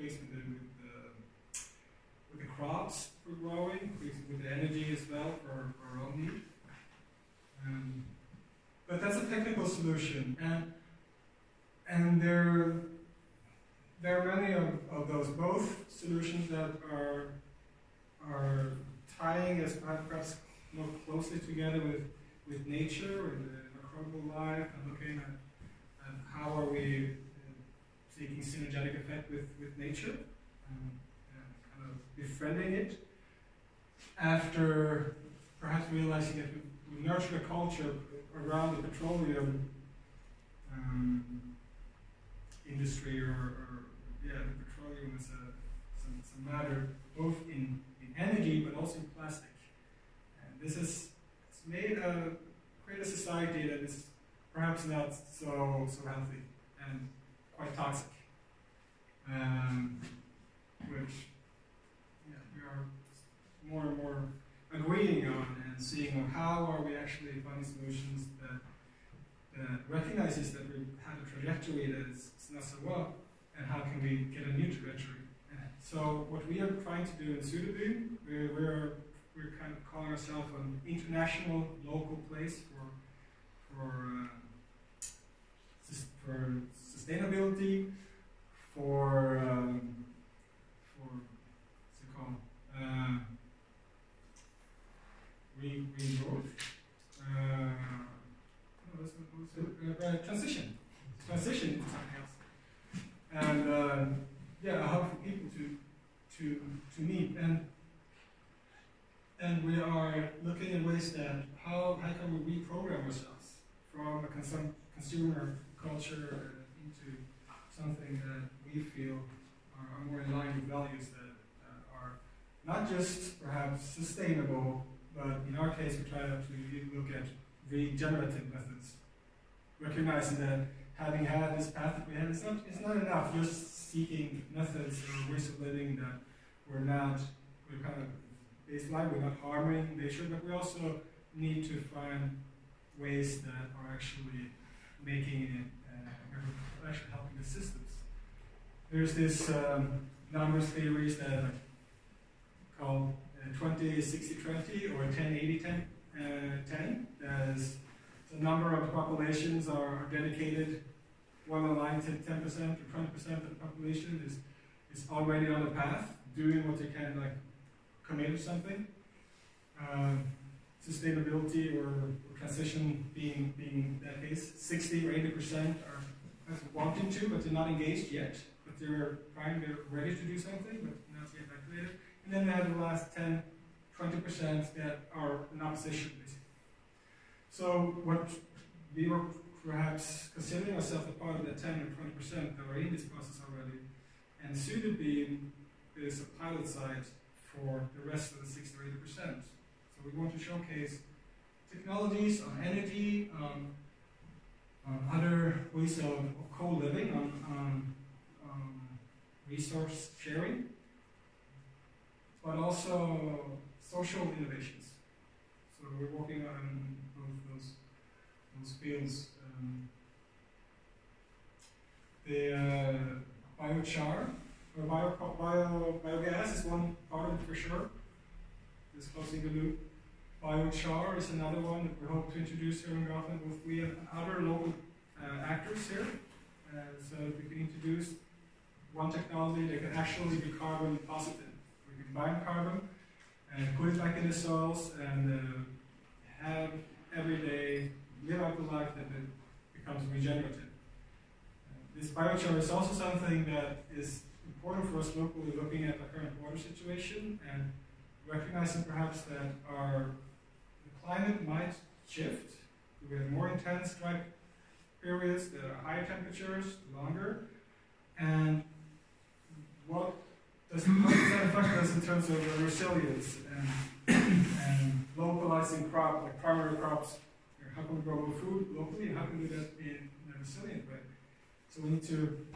the crops for growing, tweaks with the energy as well for our own need. But that's a technical solution, and there are many of those, both solutions that are tying us perhaps more closely together with nature and the microbial life, and looking at how are we seeking synergetic effect with nature, and kind of befriending it, after perhaps realizing that we nurture a culture around the petroleum industry, or the petroleum is some matter both in energy but also in plastic. And this has created a society that is perhaps not so healthy and quite toxic, which we are more and more agreeing on, and seeing how are we actually finding solutions that recognizes that we have a trajectory that is not so well, and how can we get a new trajectory. So what we are trying to do in Suderbyn, we're kind of calling ourselves an international local place for sustainability, for what's it called? Transition into something else. And I hope for people to meet, and we are looking at ways that how can we reprogram ourselves from a consumer culture into something that we feel are more in line with values that are not just perhaps sustainable, but in our case we try to look at regenerative methods, recognizing that having had this path that we had, it's not enough just seeking methods or ways of living that we're kind of baseline, we're not harming nature, but we also need to find ways that are actually making it, actually helping the systems. There's this numbers theories that are called 20-60-20 or 10-80-10. As the number of populations are dedicated, one aligned to 10% or 20% of the population is already on the path, doing what they can, like commit to something. Sustainability or transition being that case. 60 or 80% are wanting to, but they're not engaged yet. But they're ready to do something, but not yet activated. And then we have the last 10-20% that are in opposition, basically. So what we were perhaps considering ourselves a part of the 10 or 20% that are in this process already, and Suderbyn is a pilot site for the rest of the 60 or 80%. So we want to showcase technologies on energy, on other ways of co-living, on resource sharing, but also social innovations. So we're working on both those fields. The biochar, or biogas is one part of it for sure. This closing the loop. Biochar is another one that we hope to introduce here in Gotland with we and other local actors here. So we can introduce one technology that can actually be carbon positive. We can bind carbon and put it back in the soils and have every day live out the life that it becomes regenerative. This biochar is also something that is important for us locally, looking at the current water situation and recognizing perhaps that the climate might shift. We have more intense dry periods that are higher temperatures, longer, and how does that affect us in terms of resilience and localizing like primary crops? How can we grow more food locally, and how can we do that in a resilient way? So we need to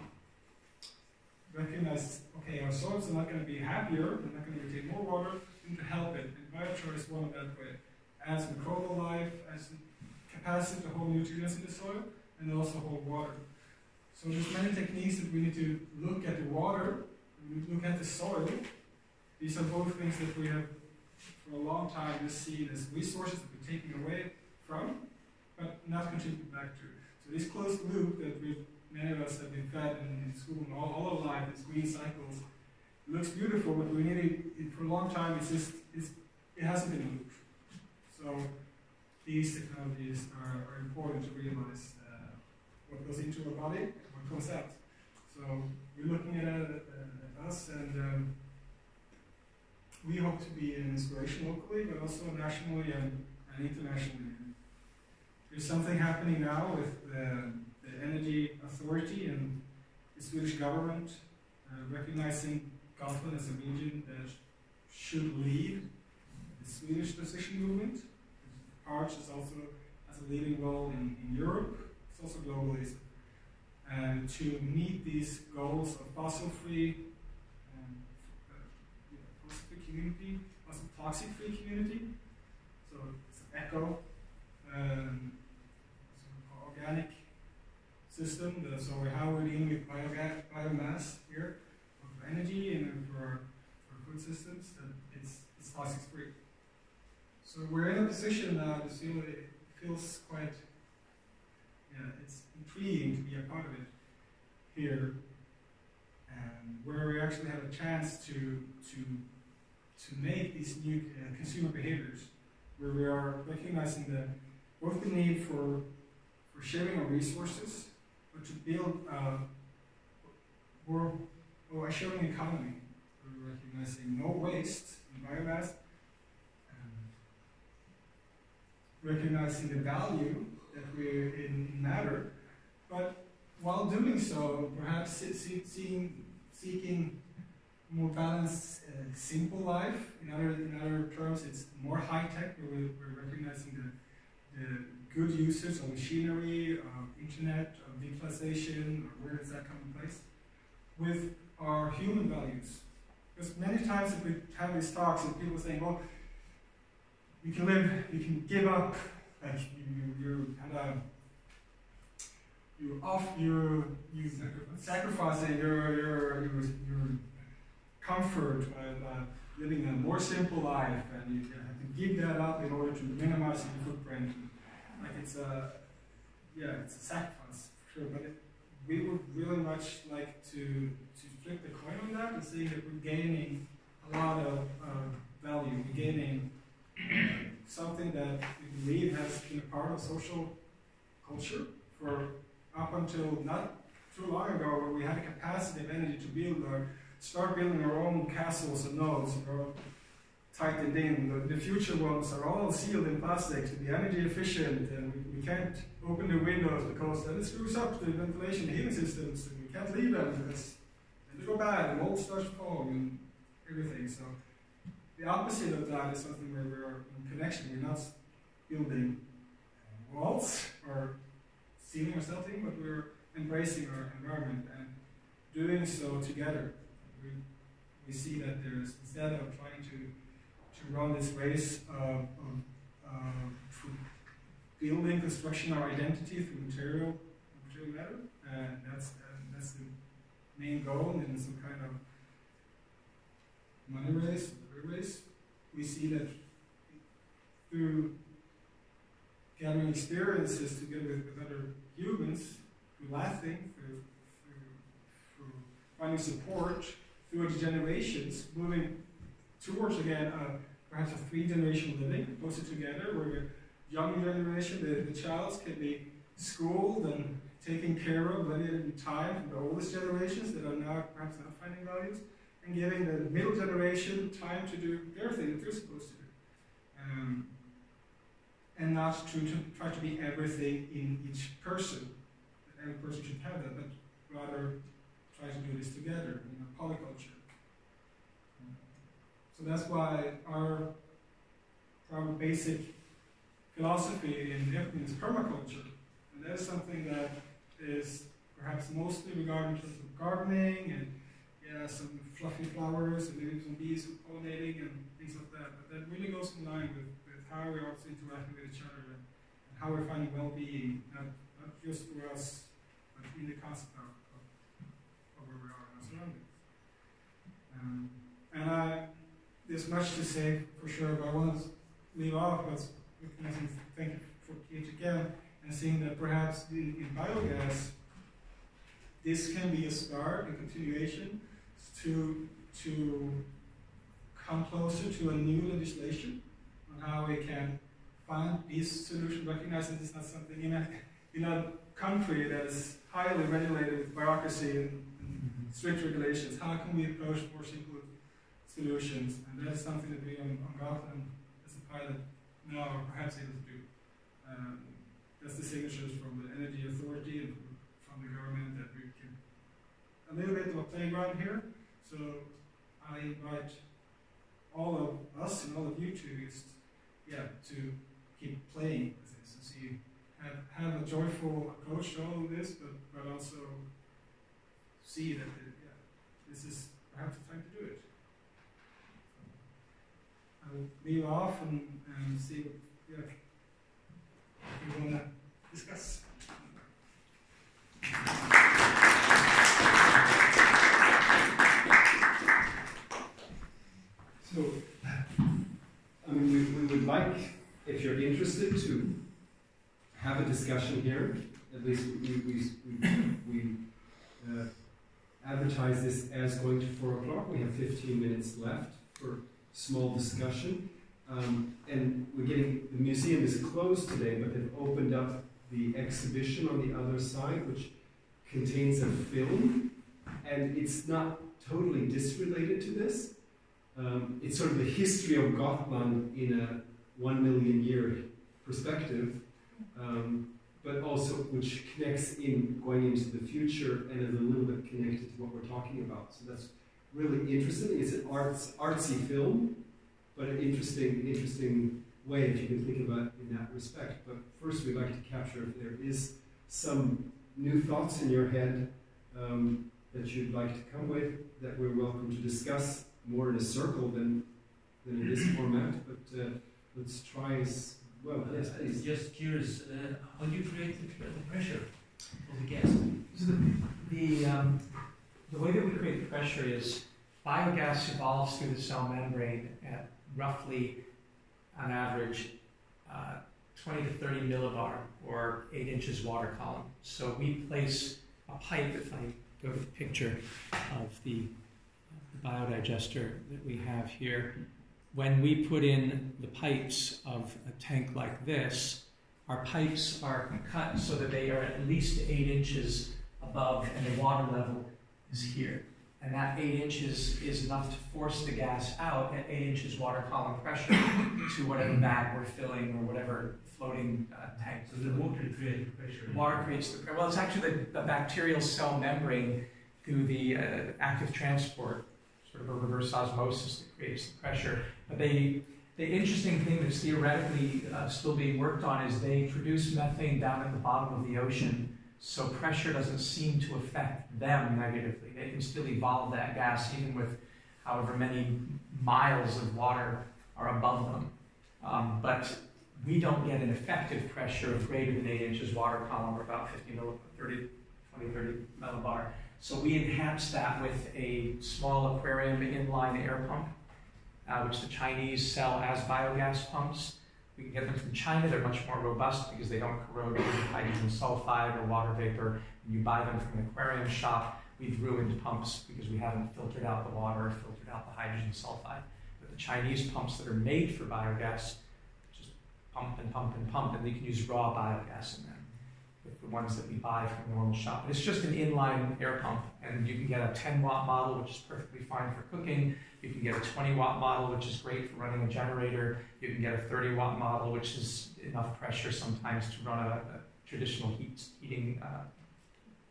recognize, okay, our soils are not going to be happier, they're not going to retain more water, we need to help it. And biochar is one of that way. Adds microbial life, adds capacity to hold nutrients in the soil, and also hold water. So there's many techniques that we need to look at the water, we need to look at the soil. These are both things that we have for a long time just seen as resources that we're taking away from, but not contributing back to. So this closed loop that many of us have been fed in school and all our life, these green cycles, it looks beautiful, but we need it for a long time. It hasn't been a loop. So these technologies are important to realize what goes into our body and what comes out. So we're looking at us, and we hope to be an inspiration locally, but also nationally and internationally. There's something happening now with the Energy Authority and the Swedish government recognizing Gotland as a region that should lead the Swedish transition movement. Arch is also has a leading role in Europe, it's also globally. And to meet these goals of fossil-free community, also toxic-free community. So it's an eco, organic system. So how we're dealing with biomass here for energy and for food systems, that it's toxic-free. So we're in a position now to feel it feels quite, it's intriguing to be a part of it here, and where we actually have a chance to make these new consumer behaviors, where we are recognizing both the need for sharing our resources, but to build a sharing economy. We're recognizing no waste in biomass, recognizing the value that we're in matter, but while doing so, perhaps seeking more balanced, simple life. In other terms, it's more high tech. We're recognizing the good usage of machinery, of internet, of digitalization, or where does that come in place, with our human values. Because many times if we have these talks and people saying, well, you can give up, like you're sacrificing your comfort by living a more simple life, and you have to give that up in order to minimize your footprint. Like it's a sacrifice, for sure. But we would really much like to flip the coin on that and see that we're gaining a lot of value. We're gaining something that we believe has been a part of social culture for up until not too long ago, where we had the capacity of energy to start building our own castles and nodes, tightened in. The future ones are all sealed in plastic to be energy efficient, and we can't open the windows because then it screws up the ventilation, the heating systems, and we can't leave them because they go bad, and mold starts to form and everything. So the opposite of that is something where we're in connection. We're not building walls or sealing or something, but we're embracing our environment and doing so together. We see that there's, instead of trying to run this race of building, construction our identity through material matter, that's that's the main goal in some kind of money race, delivery race. We see that through gathering experiences together with other humans, through laughing, through finding support, through the generations, moving towards again perhaps a 3-generation living, closer together, where the younger generation, the child, can be schooled and taken care of in time from the oldest generations that are now perhaps not finding values, and giving the middle generation time to do their thing that they're supposed to do. And not to try to be everything in each person. That every person should have that, but rather try to do this together in a polyculture. So that's why our basic philosophy in everything is permaculture. And that is something that is perhaps mostly regarded in terms of gardening and some fluffy flowers and maybe some bees pollinating and things like that. But that really goes in line with how we're also interacting with each other and how we're finding well-being, not just for us, but in the concept of where we are in our surroundings. There's much to say for sure, but I want to leave off with thank you for Keith again, and seeing that perhaps in biogas, this can be a start, a continuation to come closer to a new legislation on how we can find these solutions, recognizing it's not something in a country that is highly regulated with bureaucracy and strict regulations. How can we approach more simple solutions? And that's something that we on Gotland as a pilot now are perhaps able to do. That's the signatures from the Energy Authority and from the government that we can a little bit of a playground here. So I invite all of us and all of you to keep playing with this and see, have a joyful approach to all of this, but also see that this is perhaps the time to do it. I will leave off and see what you want to discuss. So, I mean, we would like, if you're interested, to have a discussion here. At least we advertise this as going to 4 o'clock. We have 15 minutes left for small discussion. And we're getting, the museum is closed today, but they've opened up the exhibition on the other side, which contains a film, and it's not totally disrelated to this. It's sort of the history of Gotland in a 1 million year perspective, but also which connects in going into the future and is a little bit connected to what we're talking about. So that's really interesting. It's an artsy film, but an interesting way if you can think about it in that respect. But first we'd like to capture if there is some new thoughts in your head that you'd like to come with, that we're welcome to discuss more in a circle than in this format. But let's try as well. Yes, please. Just curious, how do you create the pressure of the gas? So the way that we create the pressure is biogas evolves through the cell membrane at roughly, on average, 20 to 30 millibar, or 8 inches water column. So we place a pipe, if I go to the picture of the biodigester that we have here. When we put in the pipes of a tank like this, our pipes are cut so that they are at least 8 inches above, and the water level is here. And that 8 inches is enough to force the gas out at 8 inches water column pressure to whatever bag we're filling or whatever floating tank. So the water creates the pressure. The water creates the pressure. Well, it's actually the bacterial cell membrane through the active transport, sort of a reverse osmosis that creates the pressure. But the interesting thing that's theoretically still being worked on is they produce methane down at the bottom of the ocean, so pressure doesn't seem to affect them negatively. They can still evolve that gas even with however many miles of water are above them. But we don't get an effective pressure of greater than 8 inches water column, or about 20, 30 millibar. So we enhance that with a small aquarium inline air pump, which the Chinese sell as biogas pumps. We can get them from China. They're much more robust because they don't corrode with hydrogen sulfide or water vapor. When you buy them from an aquarium shop, we've ruined pumps because we haven't filtered out the water or filtered out the hydrogen sulfide. But the Chinese pumps that are made for biogas just pump and pump and pump, and you can use raw biogas in them with the ones that we buy from a normal shop. And it's just an inline air pump, and you can get a 10-watt model, which is perfectly fine for cooking. You can get a 20-watt model, which is great for running a generator. You can get a 30-watt model, which is enough pressure sometimes to run a traditional heating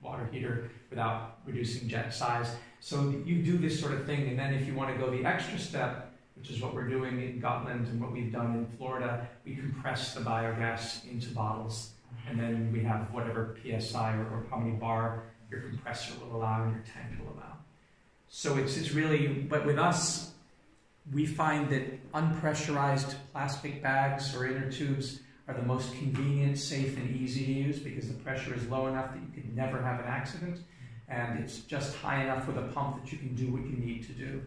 water heater without reducing jet size. So you do this sort of thing, and then if you want to go the extra step, which is what we're doing in Gotland and what we've done in Florida, we compress the biogas into bottles, and then we have whatever PSI or how many bar your compressor will allow and your tank will allow. So it's really, but with us, we find that unpressurized plastic bags or inner tubes are the most convenient, safe, and easy to use because the pressure is low enough that you could never have an accident, and it's just high enough with a pump that you can do what you need to do.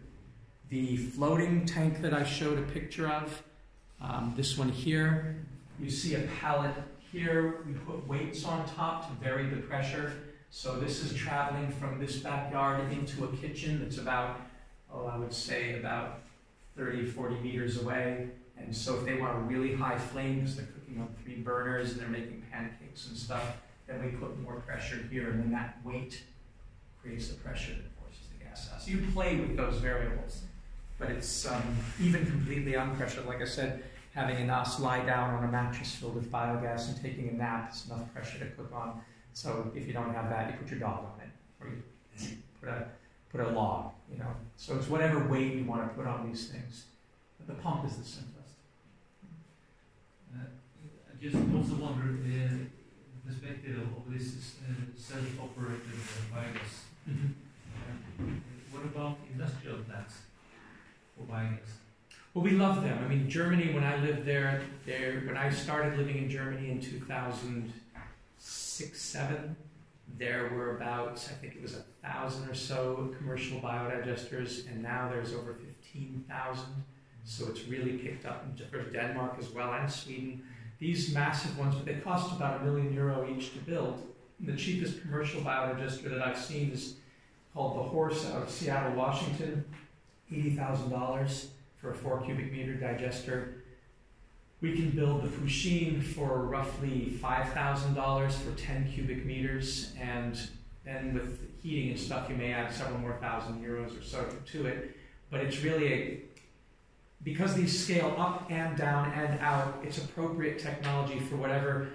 The floating tank that I showed a picture of, this one here, you see a pallet here. We put weights on top to vary the pressure. So this is traveling from this backyard into a kitchen that's about, I would say about 30, 40 meters away. And so if they want a really high flame because they're cooking on 3 burners and they're making pancakes and stuff, then we put more pressure here, and then that weight creates the pressure that forces the gas out. So you play with those variables, but it's even completely unpressured. Like I said, having a nice lie down on a mattress filled with biogas and taking a nap is enough pressure to cook on. So if you don't have that, you put your dog on it, or you put a log, you know. So it's whatever weight you want to put on these things. But the pump is the simplest. I just also wonder the perspective of this self-operated biogas. What about industrial plants for biogas? Well, we love them. I mean, Germany, when I lived there, when I started living in Germany in 2006, 7, there were about, I think it was 1,000 or so commercial biodigesters, and now there's over 15,000. So it's really picked up in Denmark as well, and Sweden. These massive ones, but they cost about €1 million each to build. And the cheapest commercial biodigester that I've seen is called the Horse out of Seattle, Washington, $80,000 for a 4 cubic meter digester. We can build the Pusheen for roughly $5,000 for 10 cubic meters, and then with heating and stuff, you may add several more thousand euros or so to it. But it's really because these scale up and down and out, it's appropriate technology for whatever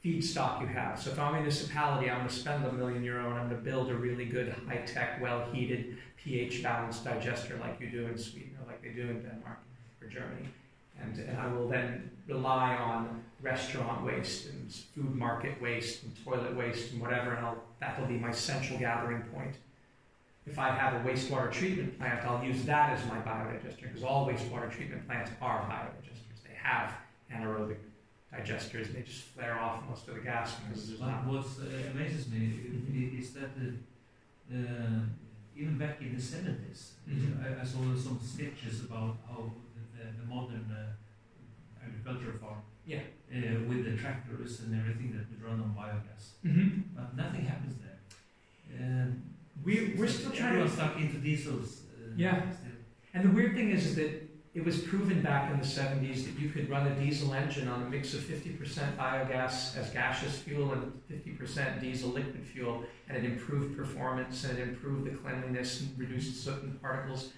feedstock you have. So if I'm a municipality, I'm going to spend €1 million and I'm going to build a really good, high-tech, well-heated, pH-balanced digester like you do in Sweden or like they do in Denmark or Germany. And I will then rely on restaurant waste and food market waste and toilet waste and whatever, and that will be my central gathering point. If I have a wastewater treatment plant, I'll use that as my biodigester, because all wastewater treatment plants are biodigesters. They have anaerobic digesters. They just flare off most of the gas because there's not. What amazes me is that even back in the 70s, I saw some sketches about how the modern agriculture farm, with the tractors and everything that would run on biogas, but nothing happens there. We're still trying to stuck into diesels. And the weird thing is that it was proven back in the 70s that you could run a diesel engine on a mix of 50% biogas as gaseous fuel and 50% diesel liquid fuel, and it improved performance and it improved the cleanliness and reduced soot and particles.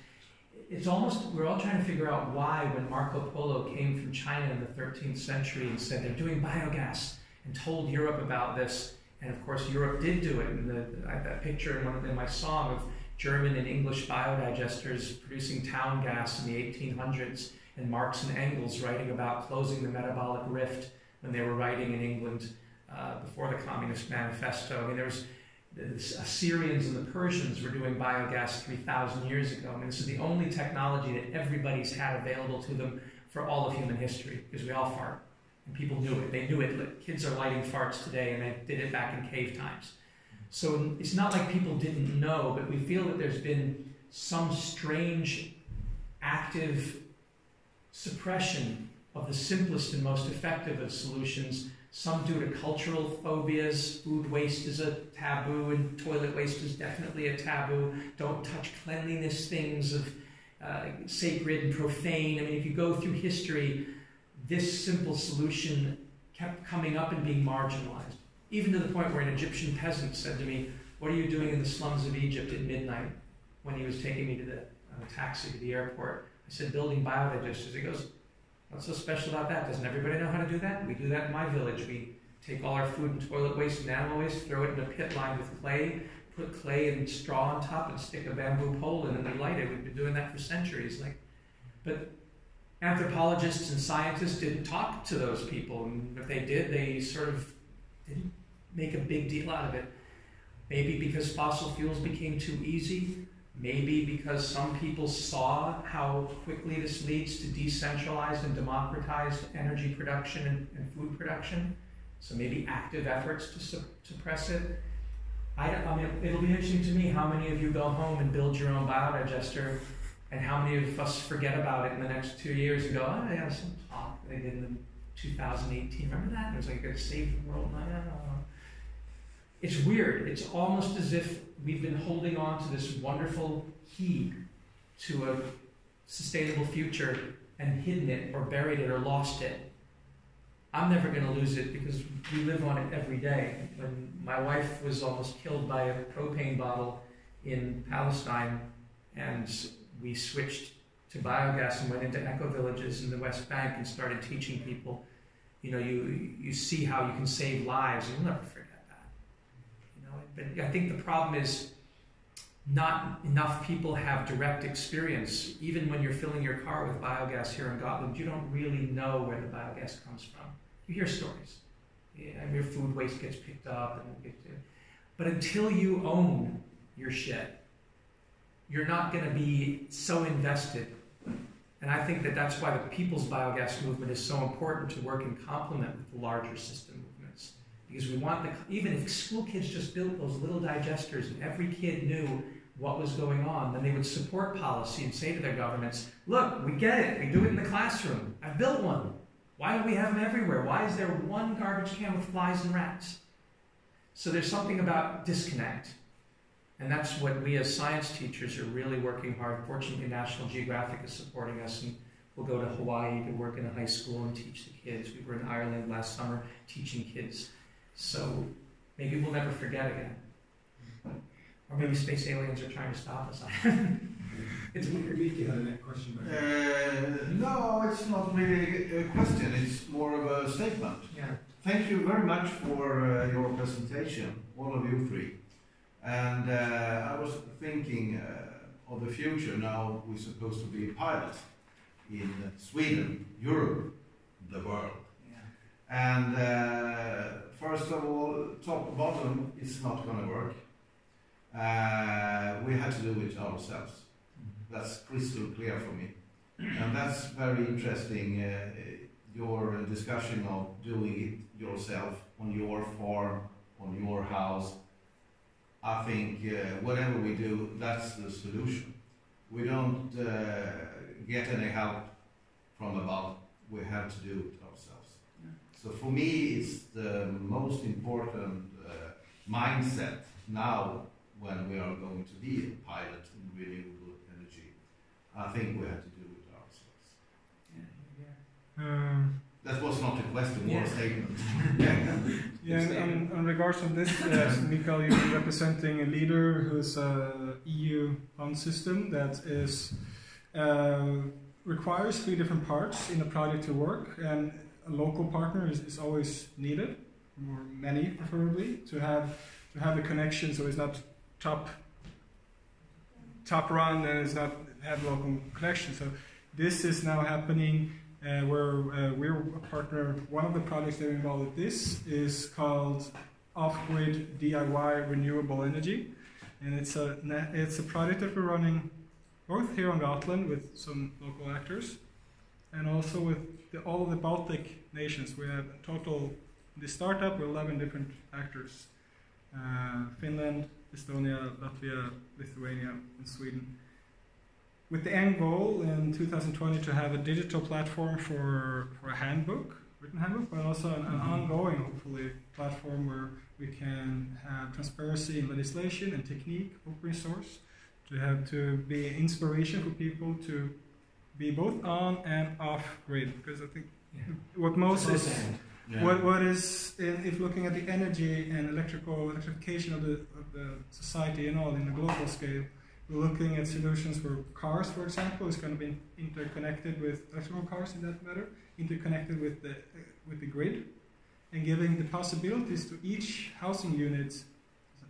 It's almost, we're all trying to figure out why when Marco Polo came from China in the 13th century and said they're doing biogas and told Europe about this. And of course, Europe did do it. And that picture in my song of German and English biodigesters producing town gas in the 1800s, and Marx and Engels writing about closing the metabolic rift when they were writing in England before the Communist Manifesto. I mean, there was the Assyrians and the Persians were doing biogas 3,000 years ago. I mean, this is the only technology that everybody's had available to them for all of human history, because we all fart. And people knew it. They knew it. Kids are lighting farts today, and they did it back in cave times. So it's not like people didn't know, but we feel that there's been some strange active suppression of the simplest and most effective of solutions, some due to cultural phobias. Food waste is a taboo, and toilet waste is definitely a taboo. Don't touch cleanliness things of sacred and profane. I mean, if you go through history, this simple solution kept coming up and being marginalized. Even to the point where an Egyptian peasant said to me, "What are you doing in the slums of Egypt at midnight?" when he was taking me to the taxi to the airport. I said, "Building biodigesters." He goes, "What's so special about that? Doesn't everybody know how to do that? We do that in my village. We take all our food and toilet waste and animal waste, throw it in a pit lined with clay, put clay and straw on top and stick a bamboo pole in, and we light it. We've been doing that for centuries." But anthropologists and scientists didn't talk to those people, and if they did, they sort of didn't make a big deal out of it. Maybe because fossil fuels became too easy. Maybe because some people saw how quickly this leads to decentralized and democratized energy production and food production. So maybe active efforts to suppress it. I mean, it'll be interesting to me how many of you go home and build your own biodigester, and how many of us forget about it in the next 2 years and go, "Oh, yeah, some talk they did in 2018. Remember that? It was like, "Gotta save the world." No. It's weird. It's almost as if we've been holding on to this wonderful key to a sustainable future and hidden it or buried it or lost it. I'm never going to lose it because we live on it every day. When my wife was almost killed by a propane bottle in Palestine, and we switched to biogas and went into eco-villages in the West Bank and started teaching people, you see how you can save lives, and you'll never forget. But I think the problem is not enough people have direct experience. Even when you're filling your car with biogas here in Gotland, you don't really know where the biogas comes from. You hear stories. Yeah, your food waste gets picked up. But until you own your shit, you're not going to be so invested. And I think that that's why the people's biogas movement is so important to work in complement with the larger system movements. Because we want even if school kids just built those little digesters and every kid knew what was going on, then they would support policy and say to their governments, "Look, we get it. We do it in the classroom. I built one. Why don't we have them everywhere? Why is there one garbage can with flies and rats?" So there's something about disconnect. And that's what we as science teachers are really working hard. Fortunately, National Geographic is supporting us, and we'll go to Hawaii to work in a high school and teach the kids. We were in Ireland last summer teaching kids. So maybe we'll never forget again. Or maybe space aliens are trying to stop us. It's weird. Vicky had a question. No, it's not really a question. It's more of a statement. Yeah. Thank you very much for your presentation, all of you three. And I was thinking of the future. Now we're supposed to be pilots in Sweden, Europe, the world. And first of all, top bottom is not going to work. We had to do it ourselves. That's crystal clear for me. And that's very interesting, your discussion of doing it yourself on your farm, on your house. I think whatever we do, that's the solution. We don't get any help from above. We have to do it ourselves. So for me, it's the most important mindset now when we are going to be a pilot in renewable energy. I think we have to do it ourselves. That was not a question, more a statement. In regards to this, Mikael, you're representing a leader who's a EU fund system that is requires 3 different parts in a project to work, and a local partner is always needed, or many preferably, to have the connection, so it's not top run and it's not have local connection. So this is now happening where we're a partner. One of the projects that are involved with this is called Off-Grid DIY Renewable Energy, and it's a project that we're running both here on Gotland with some local actors, and also with all of the Baltic nations. We have a total, the startup, with 11 different actors. Finland, Estonia, Latvia, Lithuania, and Sweden. With the end goal in 2020 to have a digital platform for a handbook, written handbook, but also an ongoing, hopefully, platform where we can have transparency in legislation and technique, open source, to be inspiration for people to be both on and off grid. Because I think what most is, what is, if looking at the energy and electrification of the society and all in the global scale, we're looking at solutions where cars, for example, is going to be interconnected with electrical cars in that matter, interconnected with the grid, and giving the possibilities to each housing unit,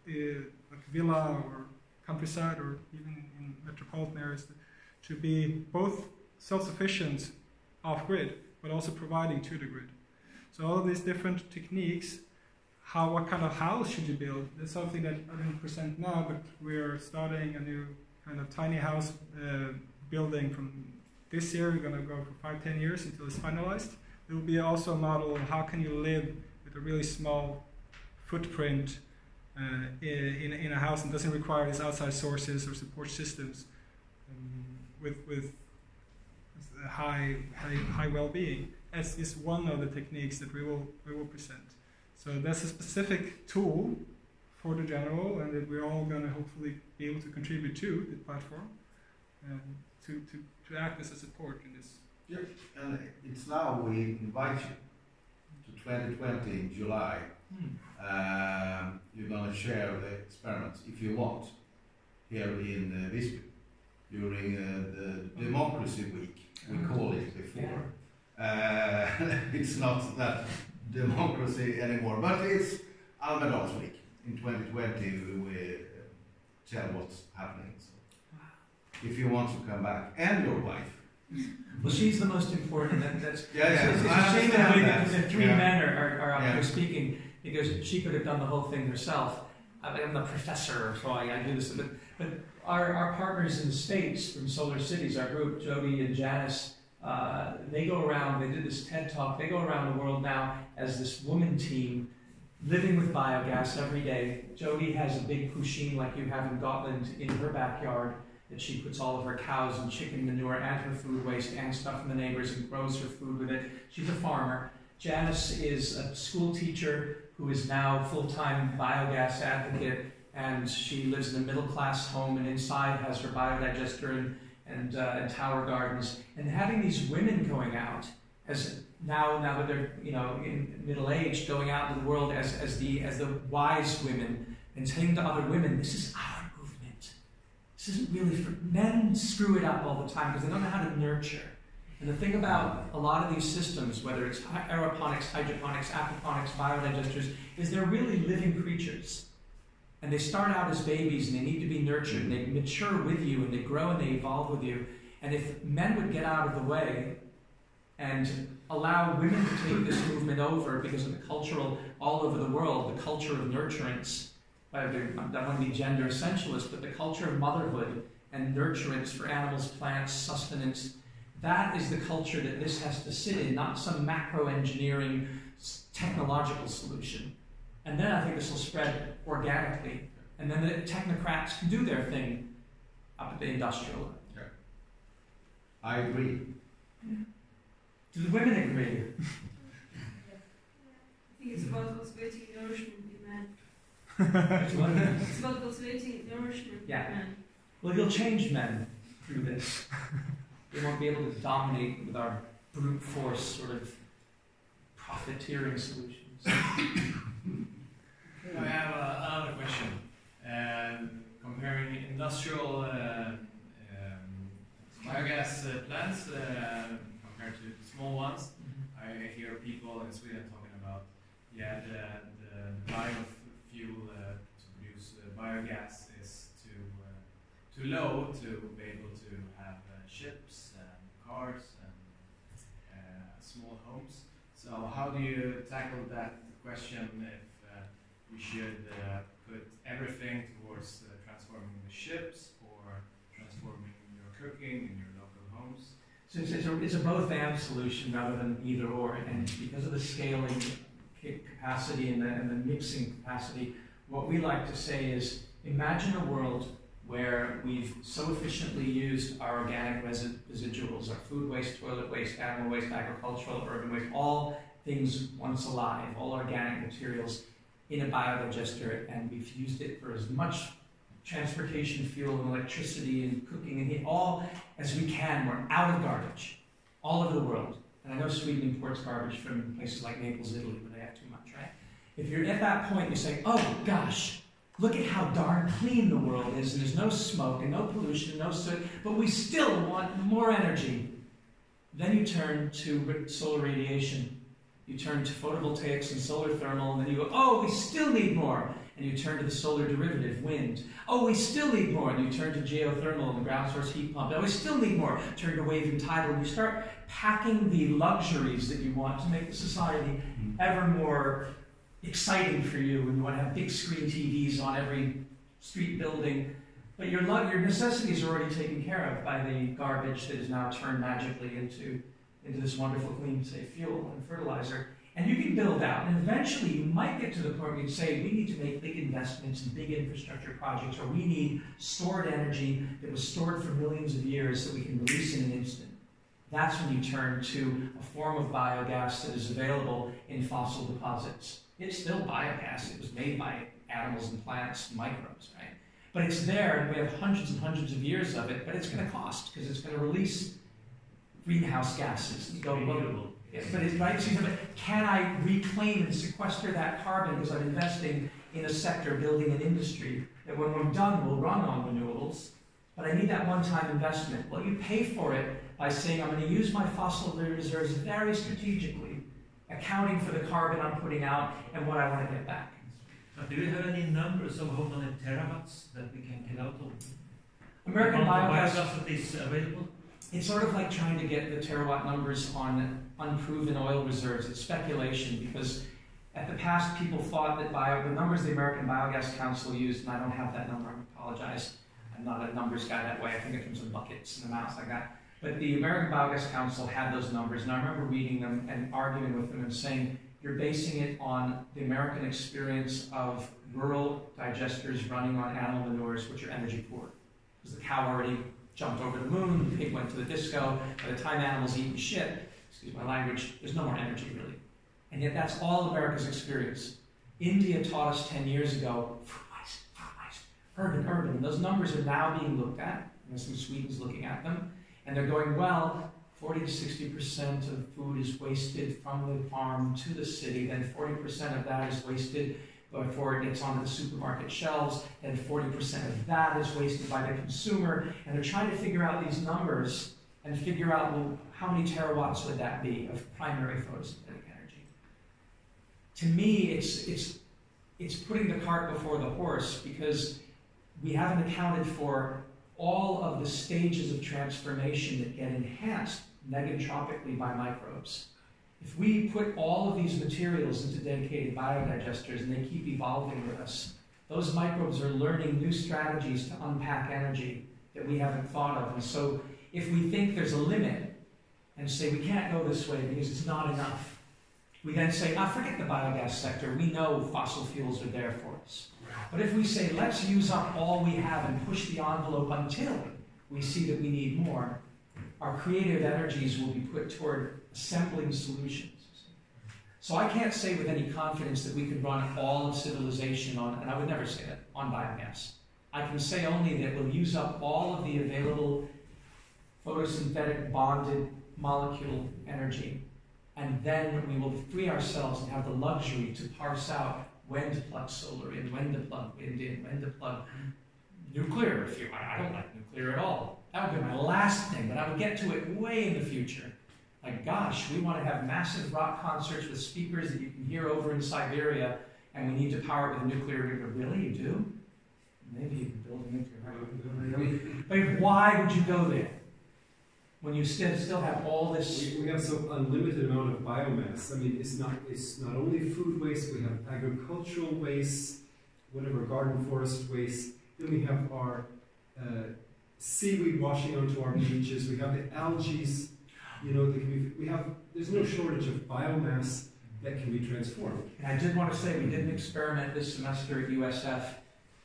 like villa or countryside or even in metropolitan areas, to be both self-sufficient off-grid, but also providing to the grid. So all of these different techniques, what kind of house should you build? That's something that I didn't present now, but we're starting a new kind of tiny house building from this year. We're going to go for 5-10 years until it's finalized. There will be also a model of how can you live with a really small footprint in a house and doesn't require these outside sources or support systems with high well-being. As is one of the techniques that we will present. So that's a specific tool for the general, and that we're all going to hopefully be able to contribute to the platform and to act as a support in this. Yeah, and it's now we invite you to 2020 in July. You're going to share the experiments, if you want, here in Visby during the Democracy Week, we call it before. It's not that democracy anymore, but it's Almedal's Week. In 2020 we tell what's happening. So if you want to come back, and your wife. Well, she's the most important. That's yeah. It's a shame that the three men are out there speaking, because she could have done the whole thing herself. I'm the professor, so I do this. But our partners in the States from Solar Cities, our group, Jody and Janice, they go around, they did this TED Talk, they go around the world now as this woman team living with biogas every day. Jody has a big pusheen like you have in Gotland in her backyard that she puts all of her cows and chicken manure and her food waste and stuff from the neighbors and grows her food with it. She's a farmer. Janice is a school teacher who is now full-time biogas advocate, and she lives in a middle-class home, and inside has her biodigester and tower gardens. And having these women going out, as now that they're in middle age, going out into the world as the wise women and saying to other women, this is our movement. This isn't really for men. Screw it up all the time because they don't know how to nurture. And the thing about a lot of these systems, whether it's aeroponics, hydroponics, aquaponics, biodigesters, is they're really living creatures. And they start out as babies and they need to be nurtured and they mature with you and they grow and they evolve with you. And if men would get out of the way and allow women to take this movement over because of the cultural, all over the world, the culture of nurturance, I don't want to be gender essentialist, but the culture of motherhood and nurturance for animals, plants, sustenance, that is the culture that this has to sit in, not some macro engineering technological solution. And then I think this will spread organically. And then the technocrats can do their thing up at the industrial. Yeah. I agree. Yeah. Do the women agree? I think it's about cultivating nourishment in men. It's about cultivating nourishment in men. Well, you'll change men through this. We won't be able to dominate with our brute force sort of profiteering solutions. I have another question. Comparing industrial biogas plants compared to small ones, I hear people in Sweden talking about the biofuel to produce biogas is too low to be able to have ships and cars and small homes. So how do you tackle that question if we should put everything towards transforming the ships or transforming your cooking in your local homes? So it's a both-and solution rather than either or, and because of the scaling capacity and the mixing capacity, What we like to say is, imagine a world where we've so efficiently used our organic residuals, our food waste, toilet waste, animal waste, agricultural, urban waste, all things once alive, all organic materials in a biodigester, and we've used it for as much transportation fuel and electricity and cooking and heat, all as we can. We're out of garbage all over the world. And I know Sweden imports garbage from places like Naples, Italy, where they have too much, right? If you're at that point, you say, oh gosh, look at how darn clean the world is, and there's no smoke and no pollution, no soot, but we still want more energy. Then you turn to solar radiation. You turn to photovoltaics and solar thermal, and then you go, oh, we still need more. And you turn to the solar derivative, wind. Oh, we still need more. And you turn to geothermal and the ground source heat pump. Oh, we still need more. Turn to wave and tidal. And you start packing the luxuries that you want to make the society ever more exciting for you. And you want to have big screen TVs on every street building. But your necessities are already taken care of by the garbage that is now turned magically into this wonderful clean, safe fuel and fertilizer. And you can build out, and eventually you might get to the point where you say, we need to make big investments in big infrastructure projects, or we need stored energy that was stored for millions of years that we can release in an instant. That's when you turn to a form of biogas that is available in fossil deposits. It's still biogas. It was made by animals and plants, microbes, right? But it's there, and we have hundreds and hundreds of years of it, but it's going to cost, because it's going to release greenhouse gases. You go, well, yes, but it's right. So can I reclaim and sequester that carbon because I'm investing in a sector, building an industry that when we're done will run on renewables? But I need that one-time investment. Well, you pay for it by saying I'm going to use my fossil reserves very strategically, accounting for the carbon I'm putting out and what I want to get back. But do you have any numbers of how many terawatts that we can get out of? American biogas that is available? It's sort of like trying to get the terawatt numbers on unproven oil reserves. It's speculation, because at the past people thought that the numbers the American Biogas Council used, and I don't have that number, I apologize. I'm not a numbers guy that way. I think in terms of buckets and amounts like that. But the American Biogas Council had those numbers, and I remember reading them and arguing with them and saying, you're basing it on the American experience of rural digesters running on animal manures, which are energy poor. Because the cow already jumped over the moon, the pig went to the disco. By the time animals eating shit, excuse my language, there's no more energy really. And yet that's all America's experience. India taught us 10 years ago, urban, urban. And those numbers are now being looked at. And some Sweden's looking at them. And they're going, well, 40 to 60% of food is wasted from the farm to the city. Then 40% of that is wasted before it gets onto the supermarket shelves, and 40% of that is wasted by the consumer. And they're trying to figure out these numbers and figure out, well, how many terawatts would that be of primary photosynthetic energy? To me, it's putting the cart before the horse, because we haven't accounted for all of the stages of transformation that get enhanced negentropically by microbes. If we put all of these materials into dedicated biodigesters and they keep evolving with us, those microbes are learning new strategies to unpack energy that we haven't thought of. And so if we think there's a limit and say we can't go this way because it's not enough, we then say, forget the biogas sector. We know fossil fuels are there for us. But if we say, let's use up all we have and push the envelope until we see that we need more, our creative energies will be put toward assembling solutions. So I can't say with any confidence that we could run all of civilization on, and I would never say that, on biogas. I can say only that we'll use up all of the available photosynthetic bonded molecule energy, and then we will free ourselves and have the luxury to parse out when to plug solar in, when to plug wind in, when to plug nuclear. I don't like nuclear at all. That would be my last thing, but I would get to it way in the future. Like, gosh, we want to have massive rock concerts with speakers that you can hear over in Siberia, and we need to power it with a nuclear reactor. Really, you do? Maybe you can build a nuclear reactor. But why would you go there when you still have all this? We have some unlimited amount of biomass. I mean, it's not only food waste. We have agricultural waste, whatever garden forest waste. Then we have our seaweed washing onto our beaches. We have the algae. You know, there's no shortage of biomass that can be transformed. And I did want to say, we did an experiment this semester at USF.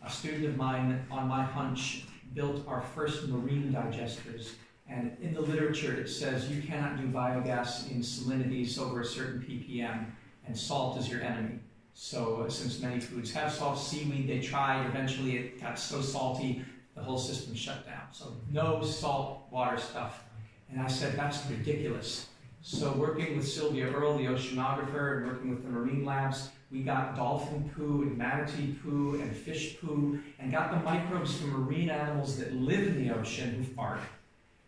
A student of mine, on my hunch, built our first marine digesters. And in the literature, it says you cannot do biogas in salinities over a certain ppm, and salt is your enemy. So since many foods have salt, seaweed, they tried, eventually it got so salty, the whole system shut down. So no salt water stuff. And I said, that's ridiculous. So working with Sylvia Earle, the oceanographer, and working with the marine labs, we got dolphin poo and manatee poo and fish poo, and got the microbes from marine animals that live in the ocean who fart,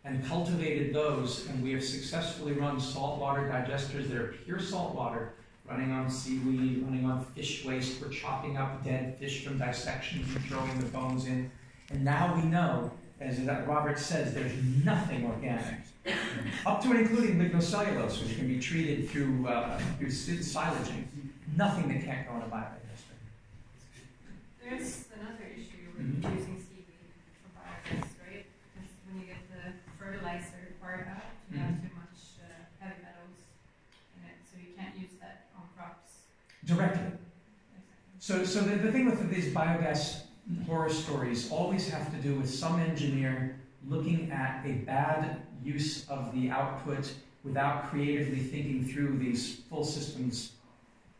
and cultivated those, and we have successfully run saltwater digesters that are pure salt water, running on seaweed, running on fish waste. We're chopping up dead fish from dissections and throwing the bones in. And now we know, as Robert says, there's nothing organic, up to and including lignocellulose, which can be treated through silaging. Nothing that can't go in a biodigester. There's another issue with using seaweed for biogas, right? Because when you get the fertilizer part out, you have too much heavy metals in it, so you can't use that on crops. Directly. So the thing with these biogas horror stories always have to do with some engineer looking at a bad use of the output without creatively thinking through these full systems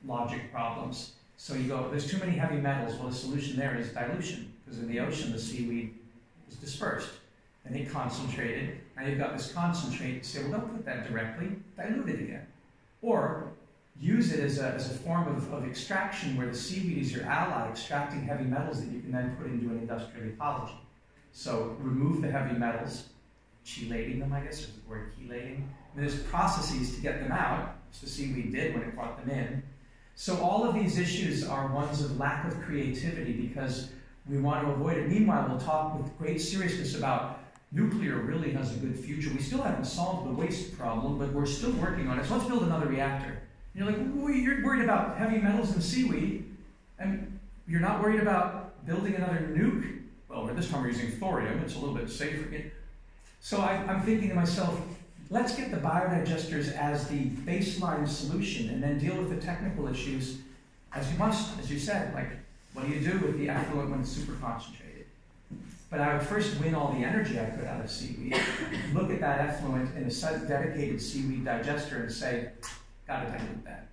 logic problems. So you go, there's too many heavy metals. Well, the solution there is dilution, because in the ocean the seaweed is dispersed and it concentrated. Now you've got this concentrate. You say, well, don't put that directly, dilute it again. Or use it as a form of extraction where the seaweed is your ally, extracting heavy metals that you can then put into an industrial ecology. So remove the heavy metals, chelating them, I guess, is the word chelating. And there's processes to get them out, which the seaweed did when it brought them in. So all of these issues are ones of lack of creativity because we want to avoid it. Meanwhile, we'll talk with great seriousness about nuclear really has a good future. We still haven't solved the waste problem, but we're still working on it. So let's build another reactor. And you're like, well, you're worried about heavy metals and seaweed, and you're not worried about building another nuke? Well, this time we're using thorium. It's a little bit safer. So I'm thinking to myself, let's get the biodigesters as the baseline solution and then deal with the technical issues as you must, as you said, like what do you do with the effluent when it's super concentrated? But I would first win all the energy I could out of seaweed, look at that effluent in a dedicated seaweed digester and say, gotta dilute that.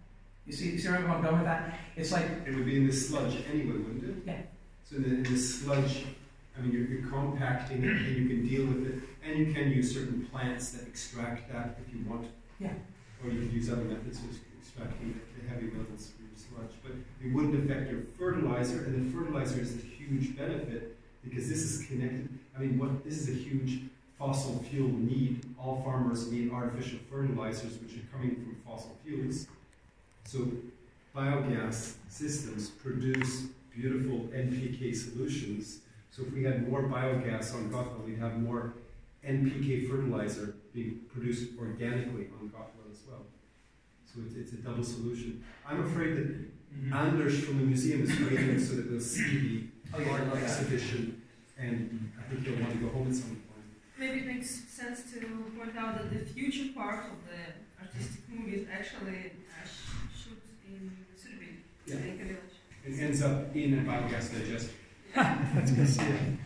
You see where I'm going with that? It's like... It would be in the sludge anyway, wouldn't it? Yeah. So in the sludge, I mean, you're compacting it and you can deal with it, and you can use certain plants that extract that if you want. Yeah. Or you could use other methods of extracting the heavy metals from your sludge. But it wouldn't affect your fertilizer, and the fertilizer is a huge benefit because this is connected. I mean, this is a huge fossil fuel need. All farmers need artificial fertilizers, which are coming from fossil fuels. So biogas systems produce beautiful NPK solutions. So if we had more biogas on Gotland, we'd have more NPK fertilizer being produced organically on Gotland as well. So it's a double solution. I'm afraid that Anders from the museum is waiting so that they'll see the art exhibition, and I think they'll want to go home at some point. Maybe it makes sense to point out that the future part of the artistic movie is actually shoot in Suderbyn, in Ecovillage. It ends up in a biogas digester. That's good to see you.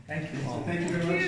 Thank you all. So thank you very much.